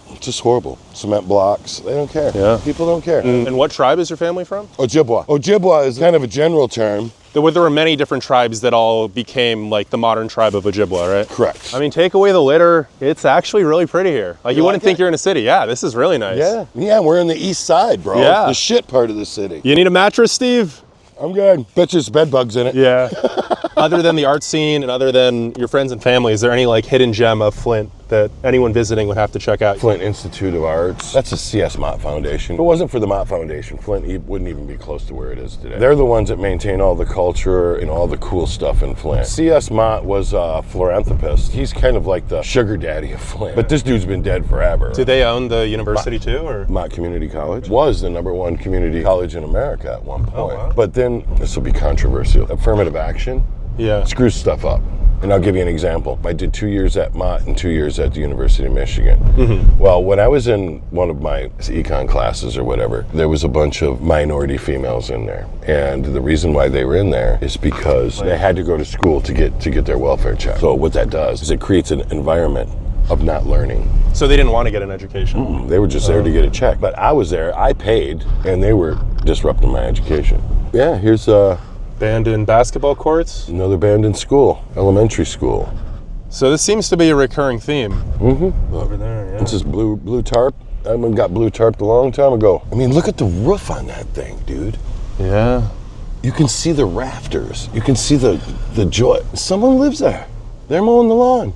It's just horrible. Cement blocks. They don't care. Yeah. People don't care. And what tribe is your family from? Ojibwa. Ojibwa is kind of a general term. There were many different tribes that all became like the modern tribe of Ojibwa, right? Correct. I mean, take away the litter, it's actually really pretty here. Like you wouldn't think you're in a city. Yeah, this is really nice. Yeah, we're in the east side, bro. Yeah. The shit part of the city. You need a mattress, Steve? I'm good. Bet there's bed bugs in it. Yeah. Other than the art scene and other than your friends and family, is there any like hidden gem of Flint that anyone visiting would have to check out? Flint Institute of Arts. That's a C.S. Mott Foundation. If it wasn't for the Mott Foundation, Flint wouldn't even be close to where it is today. They're the ones that maintain all the culture and all the cool stuff in Flint. C.S. Mott was a philanthropist. He's kind of like the sugar daddy of Flint. But this dude's been dead forever. Do they own the university too, or? Mott Community College was the #1 community college in America at one point. Oh, wow. But then, this will be controversial, affirmative action screws stuff up. And I'll give you an example. I did 2 years at Mott and 2 years at the University of Michigan. Well, when I was in one of my econ classes or whatever, there was a bunch of minority females in there. And the reason why they were in there is because they had to go to school to get their welfare check. So what that does is it creates an environment of not learning. So they didn't want to get an education? They were just there to get a check. But I was there, I paid, and they were disrupting my education. Yeah, here's Abandoned basketball courts? another abandoned school, elementary school. So this seems to be a recurring theme. Over there, yeah. This is blue tarp. I got blue tarped a long time ago. I mean, look at the roof on that thing, dude. Yeah. You can see the rafters. You can see the joy. Someone lives there. They're mowing the lawn.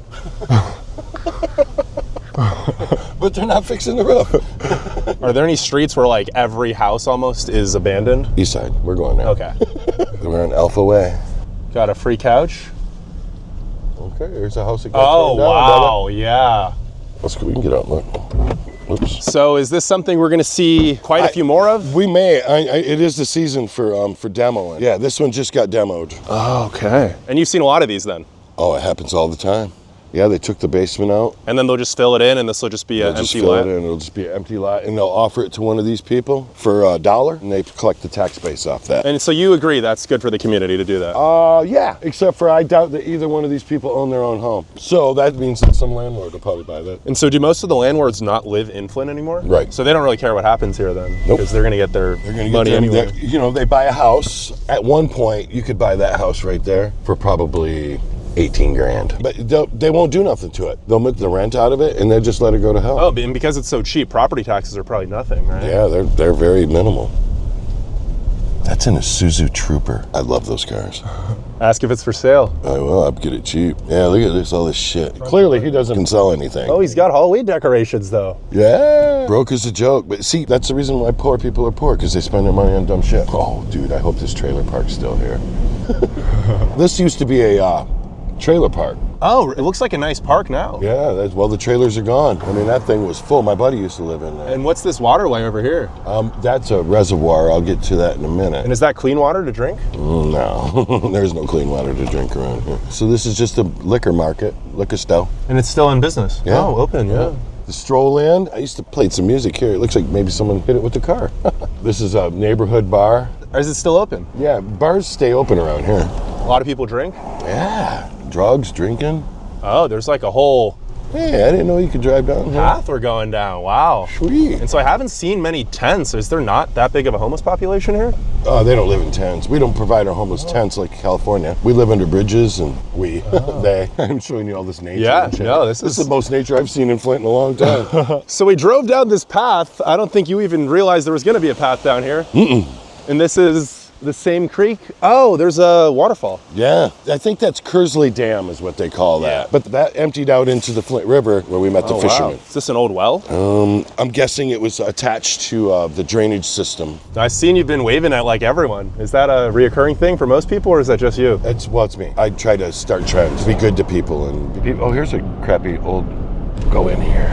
But they're not fixing the roof. Are there any streets where like every house almost is abandoned? East side, we're going there. Okay. We're on Alpha Way. Got a free couch? Okay, here's a house that got Oh, torn down, wow, yeah. Let's go, we can get out, look. Oops. So is this something we're gonna see quite a few more of? We may. It is the season for demoing. Yeah, this one just got demoed. Oh, okay. And you've seen a lot of these then? Oh, it happens all the time. Yeah, they took the basement out. And then they'll just fill it in and this will just be an empty lot? It'll just be an empty lot, and they'll offer it to one of these people for $1, and they collect the tax base off that. And so you agree that's good for the community to do that? Yeah, except for I doubt that either one of these people own their own home. So that means that some landlord will probably buy that. And so do most of the landlords not live in Flint anymore? Right. So they don't really care what happens here then? Nope. Because they're gonna get their They're money anyway. They buy a house. At one point, you could buy that house right there for probably 18 grand. But they won't do nothing to it. They'll make the rent out of it and they'll just let it go to hell. Oh, and because it's so cheap, property taxes are probably nothing, right? Yeah, they're very minimal. That's an Isuzu Trooper. I love those cars. Ask if it's for sale. I will, I'll get it cheap. Yeah, look at this, all this shit. Clearly he doesn't sell anything. Oh, he's got Halloween decorations though. Yeah. Broke is a joke. But see, that's the reason why poor people are poor, because they spend their money on dumb shit. Oh, dude, I hope this trailer park's still here. This used to be a trailer park. Oh, it looks like a nice park now. Yeah, the trailers are gone. I mean, that thing was full. My buddy used to live in there. And what's this waterway over here? That's a reservoir. I'll get to that in a minute. And is that clean water to drink? No, there's no clean water to drink around here. So this is just a liquor market, liquor store. And it's still in business? Yeah. Oh, open, yeah. The stroll in, I used to play some music here. It looks like maybe someone hit it with the car. This is a neighborhood bar. Or is it still open? Yeah, bars stay open around here. A lot of people drink? Yeah, drugs, drinking. Oh, there's like a whole Hey, I didn't know you could drive down here. path we're going down. Wow. Sweet. And so I haven't seen many tents. Is there not that big of a homeless population here? They don't live in tents. We don't provide our homeless tents like California. We live under bridges, and they. I'm showing you all this nature. Yeah, and shit. no, this is is the most nature I've seen in Flint in a long time. So we drove down this path. I don't think you even realized there was going to be a path down here. And this is the same creek. Oh, there's a waterfall. Yeah, I think that's Kersley Dam is what they call that. But that emptied out into the Flint River where we met the fishermen. Is this an old well? I'm guessing it was attached to the drainage system. I've seen you've been waving at like everyone. Is that a reoccurring thing for most people, or is that just you? It's me. I try to start trends, be good to people, and oh, here's a crappy old. Go in here.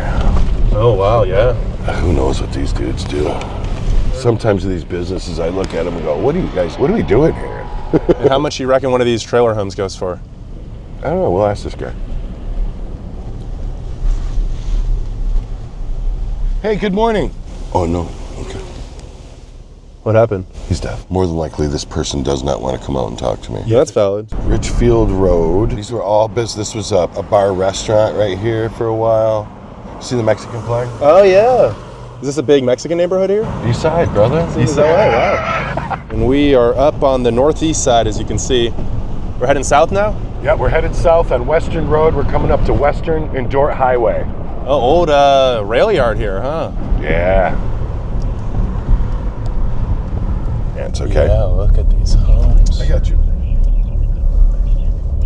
Oh wow, yeah. Who knows what these dudes do? Sometimes in these businesses, I look at them and go, what are we doing here? And how much do you reckon one of these trailer homes goes for? I don't know, we'll ask this guy. Hey, good morning. Oh, no. Okay. What happened? He's deaf. More than likely, this person does not want to come out and talk to me. Yeah, that's valid. Richfield Road. These were all business. This was a bar restaurant right here for a while. See the Mexican flag? Oh, yeah. Is this a big Mexican neighborhood here? East side, brother. East side. Wow. And we are up on the northeast side, as you can see. We're heading south now? Yeah, we're headed south on Western Road. We're coming up to Western and Dort Highway. Oh, old rail yard here, huh? Yeah. Yeah, it's okay. Yeah, look at these homes. I got you.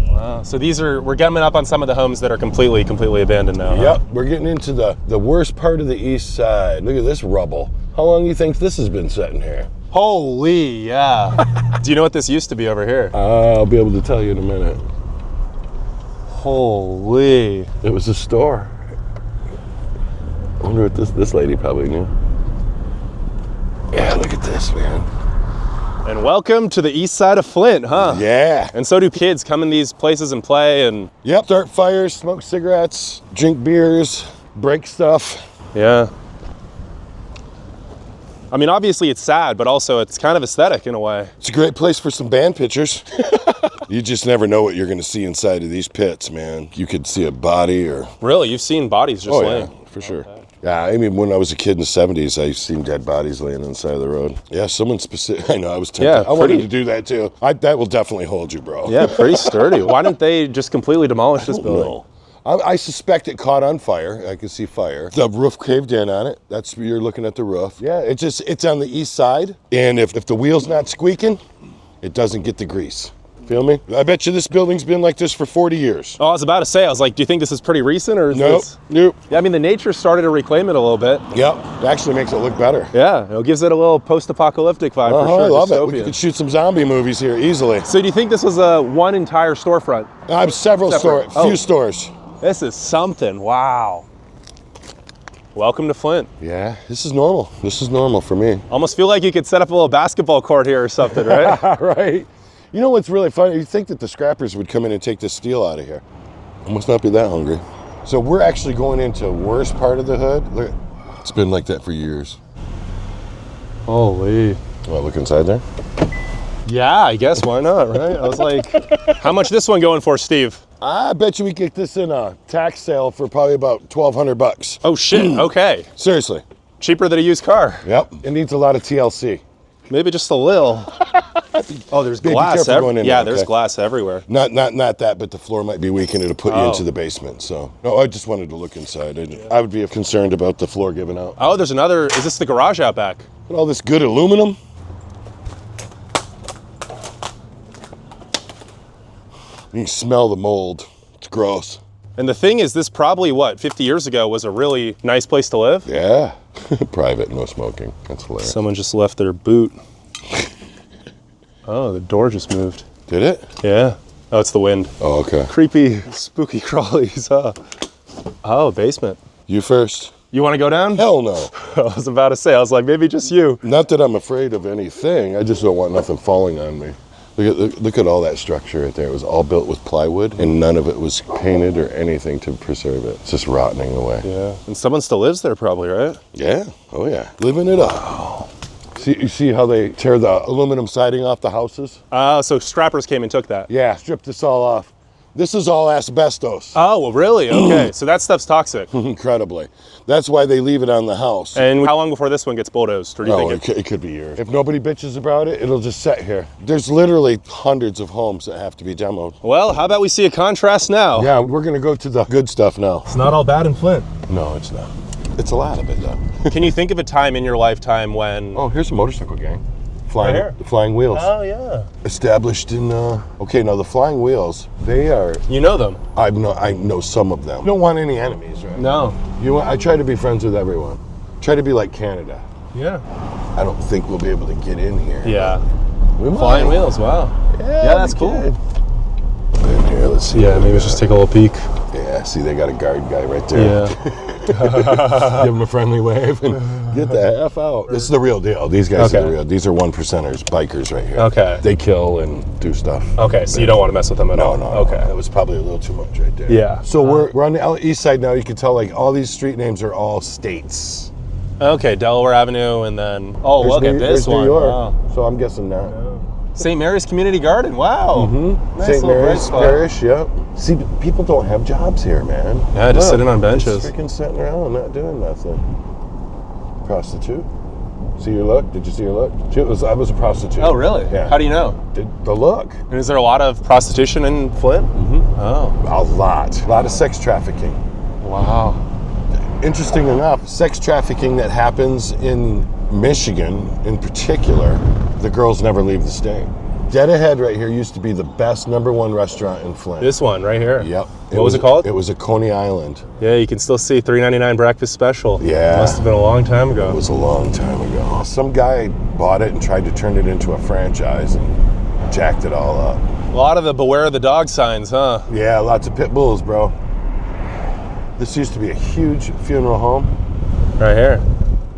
Wow. So we're coming up on some of the homes that are completely abandoned now. Yep, we're getting into the worst part of the east side. Look at this rubble. How long do you think this has been sitting here? Holy, yeah. Do you know what this used to be over here? I'll be able to tell you in a minute. Holy. It was a store. I wonder what this lady probably knew. Yeah, look at this, man. And welcome to the east side of Flint, huh? Yeah. And so do kids come in these places and play and... Yep, start fires, smoke cigarettes, drink beers, break stuff. Yeah. I mean, obviously it's sad, but also it's kind of aesthetic in a way. It's a great place for some band pictures. You just never know what you're going to see inside of these pits, man. You could see a body or... Really? You've seen bodies just laying? Yeah, for sure. Yeah, I mean, when I was a kid in the 70s, I've seen dead bodies laying on the side of the road. Yeah, someone specific. I know, I was tempted. Yeah, I wanted to do that too. That will definitely hold you, bro. Yeah, pretty sturdy. Why didn't they just completely demolish this building? No. I suspect it caught on fire. I can see fire. The roof caved in on it. That's you're looking at the roof. Yeah, it's on the east side. And if the wheel's not squeaking, it doesn't get the grease. Feel me? I bet you this building's been like this for 40 years. Oh, I was about to say, I was like, do you think this is pretty recent or is this? Nope. Yeah, I mean, the nature started to reclaim it a little bit. Yep. It actually makes it look better. Yeah, it gives it a little post-apocalyptic vibe for sure. I love it. We Dystopian. could shoot some zombie movies here easily. So do you think this was one entire storefront? I have several Separate. few stores. This is something. Wow. Welcome to Flint. Yeah, this is normal. This is normal for me. Almost feel like you could set up a little basketball court here or something, right? Right. You know what's really funny? You'd think that the scrappers would come in and take this steel out of here. I must not be that hungry. So we're actually going into the worst part of the hood. Look, it's been like that for years. Holy. Want to look inside there? Yeah, I guess, why not, right? I was like, how much this one going for, Steve? I bet you we get this in a tax sale for probably about $1,200. Oh shit, okay. Seriously. Cheaper than a used car. Yep. It needs a lot of TLC. Maybe just a little. Oh, there's Be glass careful going in yeah, there, there's okay? glass everywhere. Not that, but the floor might be weak and it'll put you into the basement. So, no, I just wanted to look inside. I would be concerned about the floor giving out. Oh, there's another, is this the garage out back? And all this good aluminum. You can smell the mold. It's gross. And the thing is, this probably, 50 years ago was a really nice place to live? Yeah. Private, no smoking. That's hilarious. Someone just left their boot. Oh, the door just moved. Did it? Yeah. Oh, it's the wind. Oh, okay. Creepy, spooky crawlies, huh? Oh, basement. You first. You want to go down? Hell no. I was about to say, I was like, maybe just you. Not that I'm afraid of anything. I just don't want nothing falling on me. Look at all that structure right there. It was all built with plywood, and none of it was painted or anything to preserve it. It's just rotting away. Yeah. And someone still lives there probably, right? Yeah. Oh, yeah. Living it up. You see how they tear the aluminum siding off the houses? Oh, so scrappers came and took that? Yeah, stripped this all off. This is all asbestos. Oh, well, really? Okay. So that stuff's toxic. Incredibly. That's why they leave it on the house. And how long before this one gets bulldozed? Or do you think it could be years. If nobody bitches about it, it'll just sit here. There's literally hundreds of homes that have to be demoed. Well, how about we see a contrast now? Yeah, we're going to go to the good stuff now. It's not all bad in Flint. No, it's not. It's a lot of it, though. Can you think of a time in your lifetime when... Oh, here's a motorcycle gang. Right here. The Flying Wheels. Oh, yeah. Established in, okay, now the Flying Wheels, they are... You know them? I know some of them. You don't want any enemies, right? No. I try to be friends with everyone. Try to be like Canada. Yeah. I don't think we'll be able to get in here. Yeah. We might. Flying Wheels, wow. Yeah, that's cool. In here, let's see. Yeah, maybe let's just take a little peek. Yeah, see, they got a guard guy right there. Yeah. Give him a friendly wave and get the F out. This is the real deal. These guys are the real. These are 1%ers, bikers right here. Okay. They kill and do stuff. Okay, so you don't want to mess with them at all? No. Okay. That was probably a little too much right there. Yeah. So we're on the east side now. You can tell like all these street names are all states. Okay, Delaware Avenue, and then look at this there's New one. York. Wow. So I'm guessing that. St. Mary's Community Garden. Wow. Nice St. little bright Mary's spot. Parish, yep. See, people don't have jobs here, man. Yeah, just sitting on benches. Just freaking sitting around, not doing nothing. Prostitute. See your look? Did you see your look? I was a prostitute. Oh, really? Yeah. How do you know? The look. And is there a lot of prostitution in Flint? Oh. A lot. A lot of sex trafficking. Wow. Interesting enough, sex trafficking that happens in Michigan in particular, the girls never leave the state. Dead Ahead right here used to be the best #1 restaurant in Flint. This one right here. Yep. What was it called? It was at Coney Island. Yeah, you can still see $3.99 breakfast special. Yeah. Must have been a long time ago. It was a long time ago. Some guy bought it and tried to turn it into a franchise and jacked it all up. A lot of the beware of the dog signs, huh? Yeah, lots of pit bulls, bro. This used to be a huge funeral home, Right here.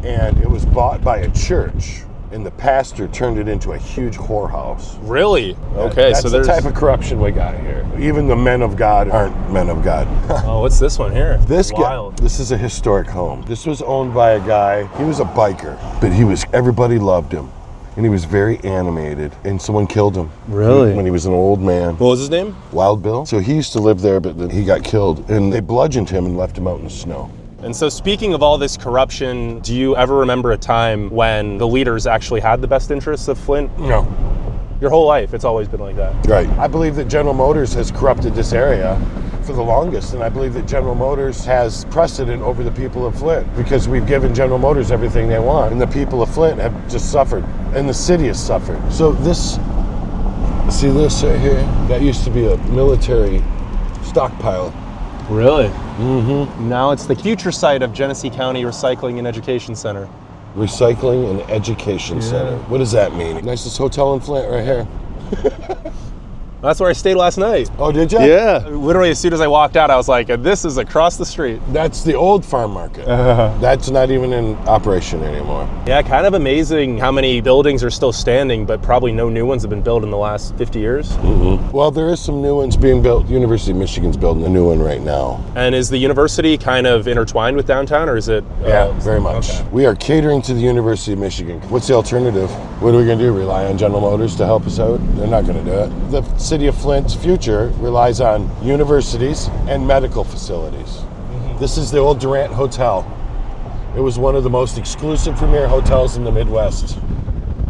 and it was bought by a church, and the pastor turned it into a huge whorehouse. Really? Okay, That's so the there's... type of corruption we got here. Even the men of God aren't men of God. Oh, what's this one here? This guy, Wild. this is a historic home. This was owned by a guy. He was a biker, but everybody loved him, and he was very animated. And someone killed him. Really? When he was an old man. What was his name? Wild Bill. So he used to live there, but then he got killed, and they bludgeoned him and left him out in the snow. And so speaking of all this corruption, do you ever remember a time when the leaders actually had the best interests of Flint? No. Your whole life, it's always been like that. Right. I believe that General Motors has corrupted this area for the longest, and I believe that General Motors has precedent over the people of Flint because we've given General Motors everything they want, and the people of Flint have just suffered, and the city has suffered. So see this right here? That used to be a military stockpile. Really? Mm-hmm. Now it's the future site of Genesee County Recycling and Education Center. Recycling and Education Center. What does that mean? Nicest hotel in Flint right here. That's where I stayed last night. Oh, did you? Yeah. Literally, as soon as I walked out, I was like, this is across the street. That's the old farm market. That's not even in operation anymore. Yeah, kind of amazing how many buildings are still standing, but probably no new ones have been built in the last 50 years. Mm-hmm. Well, there is some new ones being built. University of Michigan's building a new one right now. And is the university kind of intertwined with downtown, or is it? Yeah, very much. Okay. We are catering to the University of Michigan. What's the alternative? What are we going to do? Rely on General Motors to help us out? They're not going to do it. The city of Flint's future relies on universities and medical facilities. Mm-hmm. This is the old Durant Hotel. It was one of the most exclusive premier hotels in the Midwest.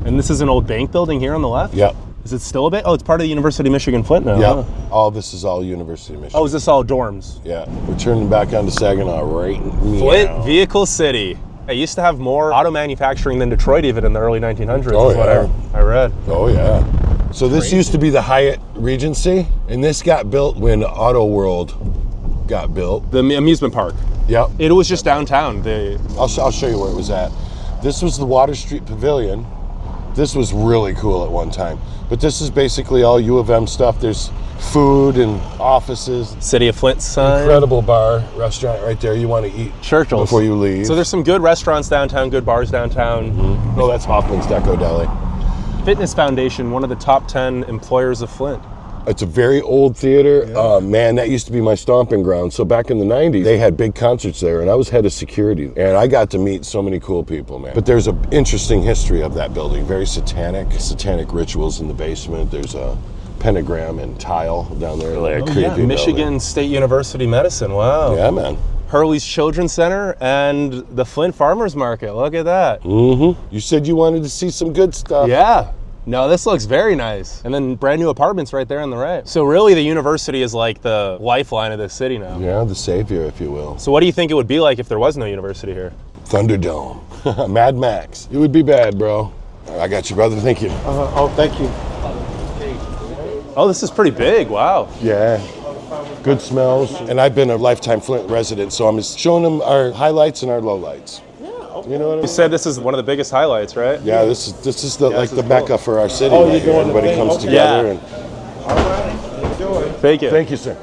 And this is an old bank building here on the left? Yep. Is it still a bank? Oh, it's part of the University of Michigan Flint now. Yep. Huh? All this is all University of Michigan. Oh, is this all dorms? Yeah. We're turning back onto Saginaw right now. Flint Vehicle City. I used to have more auto manufacturing than Detroit even in the early 1900s. Oh, is what yeah. I read. Oh, yeah. So this used to be the Hyatt Regency, and this got built when Auto World got built. The amusement park. Yep. It was just downtown. I'll show you where it was at. This was the Water Street Pavilion. This was really cool at one time. But this is basically all U of M stuff. There's food and offices. City of Flint sign. Incredible bar, restaurant right there. You want to eat Churchill's before you leave. So there's some good restaurants downtown, good bars downtown. Mm-hmm. Oh, that's Hoffman's Deco Deli. Fitness Foundation, one of the top 10 employers of Flint. It's a very old theater. Man, that used to be my stomping ground. So back in the 90s, they had big concerts there, and I was head of security. And I got to meet so many cool people, man. But there's an interesting history of that building. Very satanic rituals in the basement. There's a pentagram and tile down there. Like a creepy Michigan building. State University Medicine, wow. Yeah, man. Hurley's Children's Center and the Flint Farmers Market, look at that. Mm-hmm. You said you wanted to see some good stuff. Yeah. No, this looks very nice. And then brand new apartments right there on the right. So really the university is like the lifeline of this city now. Yeah, the savior, if you will. So what do you think it would be like if there was no university here? Thunderdome. Mad Max. It would be bad, bro. I got you, brother. Thank you. Thank you. Oh, this is pretty big, wow. Yeah. Good smells. And I've been a lifetime Flint resident, so I'm just showing them our highlights and our lowlights. You know what I You mean? said this is one of the biggest highlights, right? Yeah, this is the this the is mecca cool. for our city. Oh, right you're here. doing the Everybody thing? comes Okay. together. All right. Do it. Fake it. Thank you, sir.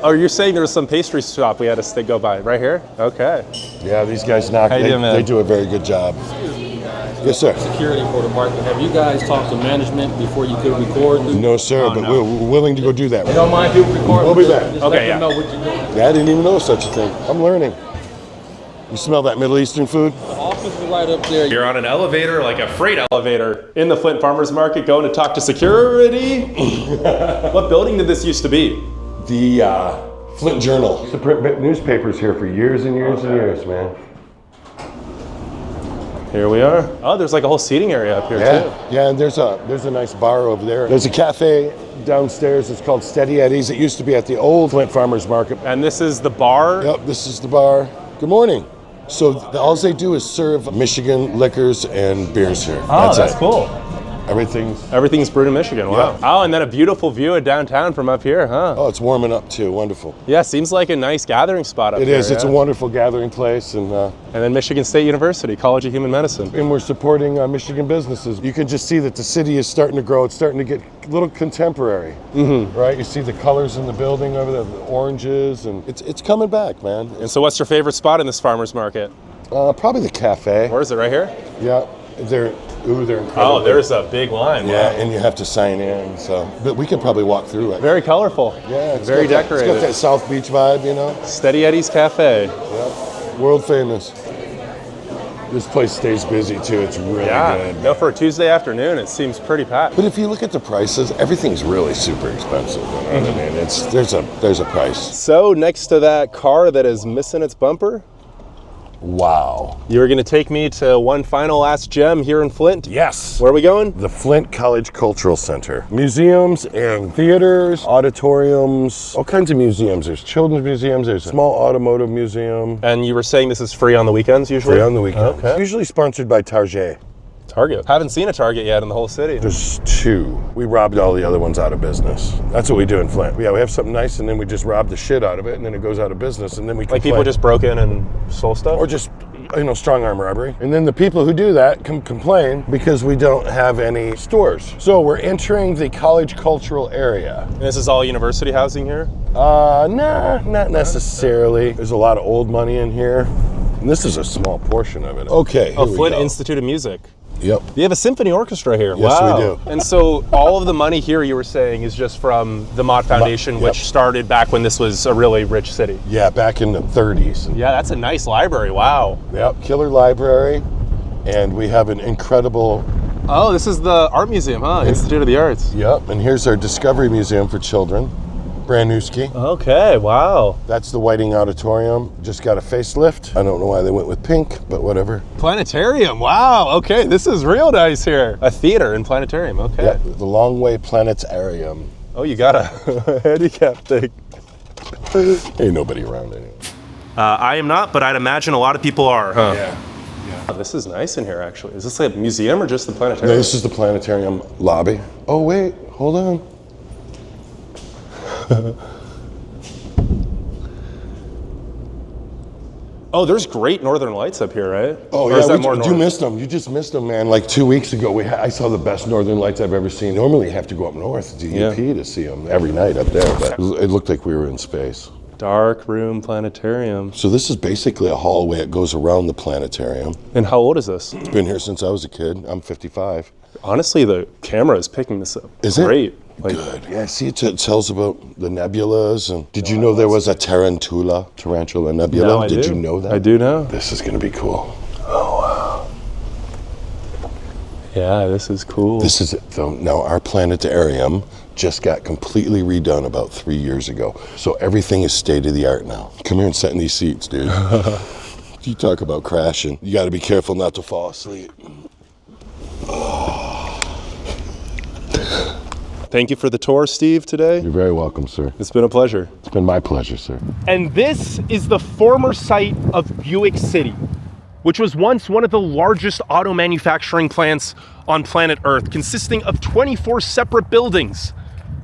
Oh, you're saying there was some pastry shop we had to go by right here? Okay. Yeah, these guys knock. How you doing, man? They do a very good job. Yes, sir. Security for the market. Have you guys talked to management before you could record? No, sir, but no. we're willing to go do that. They don't mind people recording. We'll be back. Just Okay, let yeah. them know what you're doing. Yeah, I didn't even know such a thing. I'm learning. You smell that Middle Eastern food? The office is right up there. You're on an elevator, like a freight elevator, in the Flint Farmers Market, going to talk to security. What building did this used to be? The Flint Journal. Used to print newspapers here for years and years and years, man. Here we are. Oh, there's like a whole seating area up here too. Yeah, and there's a nice bar over there. There's a cafe downstairs. It's called Steady Eddie's. It used to be at the old Flint Farmers Market. And this is the bar? Yep, this is the bar. Good morning. So all they do is serve Michigan liquors and beers here. Oh, that's cool. Everything's brewed in Michigan. Wow. Yeah. Oh, and then a beautiful view of downtown from up here, huh? Oh, it's warming up too. Wonderful. Yeah, seems like a nice gathering spot up here. It is. It's yeah. a wonderful gathering place, and then Michigan State University, College of Human Medicine. we're supporting Michigan businesses. You can just see that the city is starting to grow. It's starting to get a little contemporary, right? You see the colors in the building over there, the oranges, and it's coming back, man. And so what's your favorite spot in this farmer's market? Probably the cafe. Where is it, right here? Yeah, they're incredible. Oh, there's a big line. Yeah, Wow. and you have to sign in. So, but we could probably walk through it. Very colorful. Yeah, it's very got decorated. It's got that South Beach vibe, you know. Steady Eddie's Cafe. Yep. World famous. This place stays busy too. It's really good. No, for a Tuesday afternoon, it seems pretty packed. But if you look at the prices, everything's really super expensive. You know what I mean? There's a price. So next to that car that is missing its bumper, Wow. you were going to take me to one final last gem here in Flint. Yes. Where are we going? The Flint College Cultural Center. Museums and theaters, auditoriums, all kinds of museums. There's children's museums, there's a small automotive museum. And you were saying this is free on the weekends usually? Free on the weekends. Okay. Usually sponsored by Target. Target. Haven't seen a Target yet in the whole city. There's two. We robbed all the other ones out of business. That's what we do in Flint. Yeah, we have something nice and then we just rob the shit out of it and then it goes out of business and then we Like complain. people just broke in and stole stuff? Or just, strong arm robbery. And then the people who do that complain because we don't have any stores. So we're entering the college cultural area. And this is all university housing here? Nah, not necessarily. There's a lot of old money in here. And this is a small portion of it. Okay, here we Flint go. Institute of Music. Yep. You have a symphony orchestra here. Yes, wow. we do. And so all of the money here, you were saying, is just from the Mott Foundation, Yep. which started back when this was a really rich city. Yeah, back in the 30s. Yeah, that's a nice library. Wow. Yep, killer library. And we have an incredible, Oh, this is the art museum, huh? Institute of the Arts. yep, and here's our Discovery Museum for children. Brand new ski. Okay, wow. That's the Whiting Auditorium. Just got a facelift. I don't know why they went with pink, but whatever. Planetarium, wow. Okay, this is real nice here. A theater and planetarium, okay. Yeah, the Long Way Planetarium. Oh, you got a handicap thing. Ain't nobody around anymore. I am not, but I'd imagine a lot of people are, huh? Yeah. Oh, this is nice in here, actually. Is this like a museum or just the No, planetarium? this is the planetarium lobby. Oh, wait, hold on. Oh, there's great northern lights up here, right? Oh, Or is yeah, that more you north? missed them. You just missed them, man. Like 2 weeks ago, I saw the best northern lights I've ever seen. Normally, you have to go up north to UP to see them every night up there, but it looked like we were in space. Dark room planetarium. So this is basically a hallway. It goes around the planetarium. And how old is this? Been here since I was a kid. I'm 55. Honestly, the camera is picking this up. Is it? Great. Like, Good. Yeah, see, it tells about the nebulas. And did you know there was a tarantula nebula? No, I Did do. you know that? I do know. This is going to be cool. Yeah, this is cool. This is it, though. Now, our planetarium just got completely redone about 3 years ago. So everything is state of the art now. Come here and sit in these seats, dude. You talk about crashing. You got to be careful not to fall asleep. Thank you for the tour, Steve, today. You're very welcome, sir. It's been a pleasure. It's been my pleasure, sir. And this is the former site of Buick City, which was once one of the largest auto manufacturing plants on planet Earth, consisting of 24 separate buildings.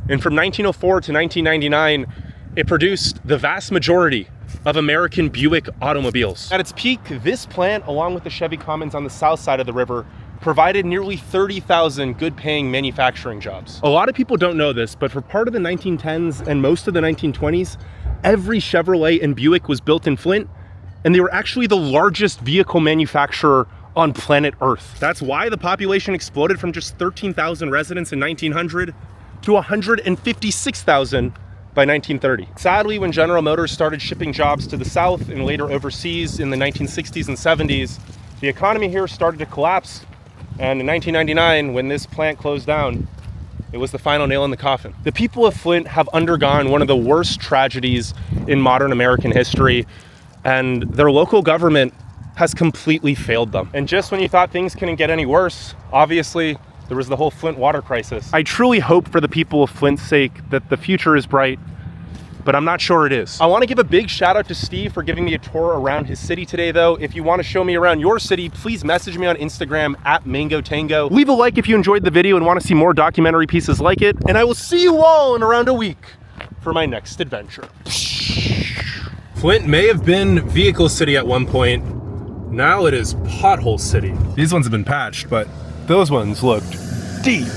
And from 1904 to 1999, it produced the vast majority of American Buick automobiles. At its peak, this plant, along with the Chevy Commons on the south side of the river, provided nearly 30,000 good-paying manufacturing jobs. A lot of people don't know this, but for part of the 1910s and most of the 1920s, every Chevrolet and Buick was built in Flint, and they were actually the largest vehicle manufacturer on planet Earth. That's why the population exploded from just 13,000 residents in 1900 to 156,000 by 1930. Sadly, when General Motors started shipping jobs to the South and later overseas in the 1960s and 70s, the economy here started to collapse. And in 1999, when this plant closed down, it was the final nail in the coffin. The people of Flint have undergone one of the worst tragedies in modern American history, and their local government has completely failed them. And just when you thought things couldn't get any worse, obviously, there was the whole Flint water crisis. I truly hope for the people of Flint's sake that the future is bright, but I'm not sure it is. I want to give a big shout out to Steve for giving me a tour around his city today though. If you want to show me around your city, please message me on Instagram at Mango Tango. Leave a like if you enjoyed the video and want to see more documentary pieces like it. And I will see you all in around a week for my next adventure. Flint may have been Vehicle City at one point. Now it is Pothole City. These ones have been patched, but those ones looked deep.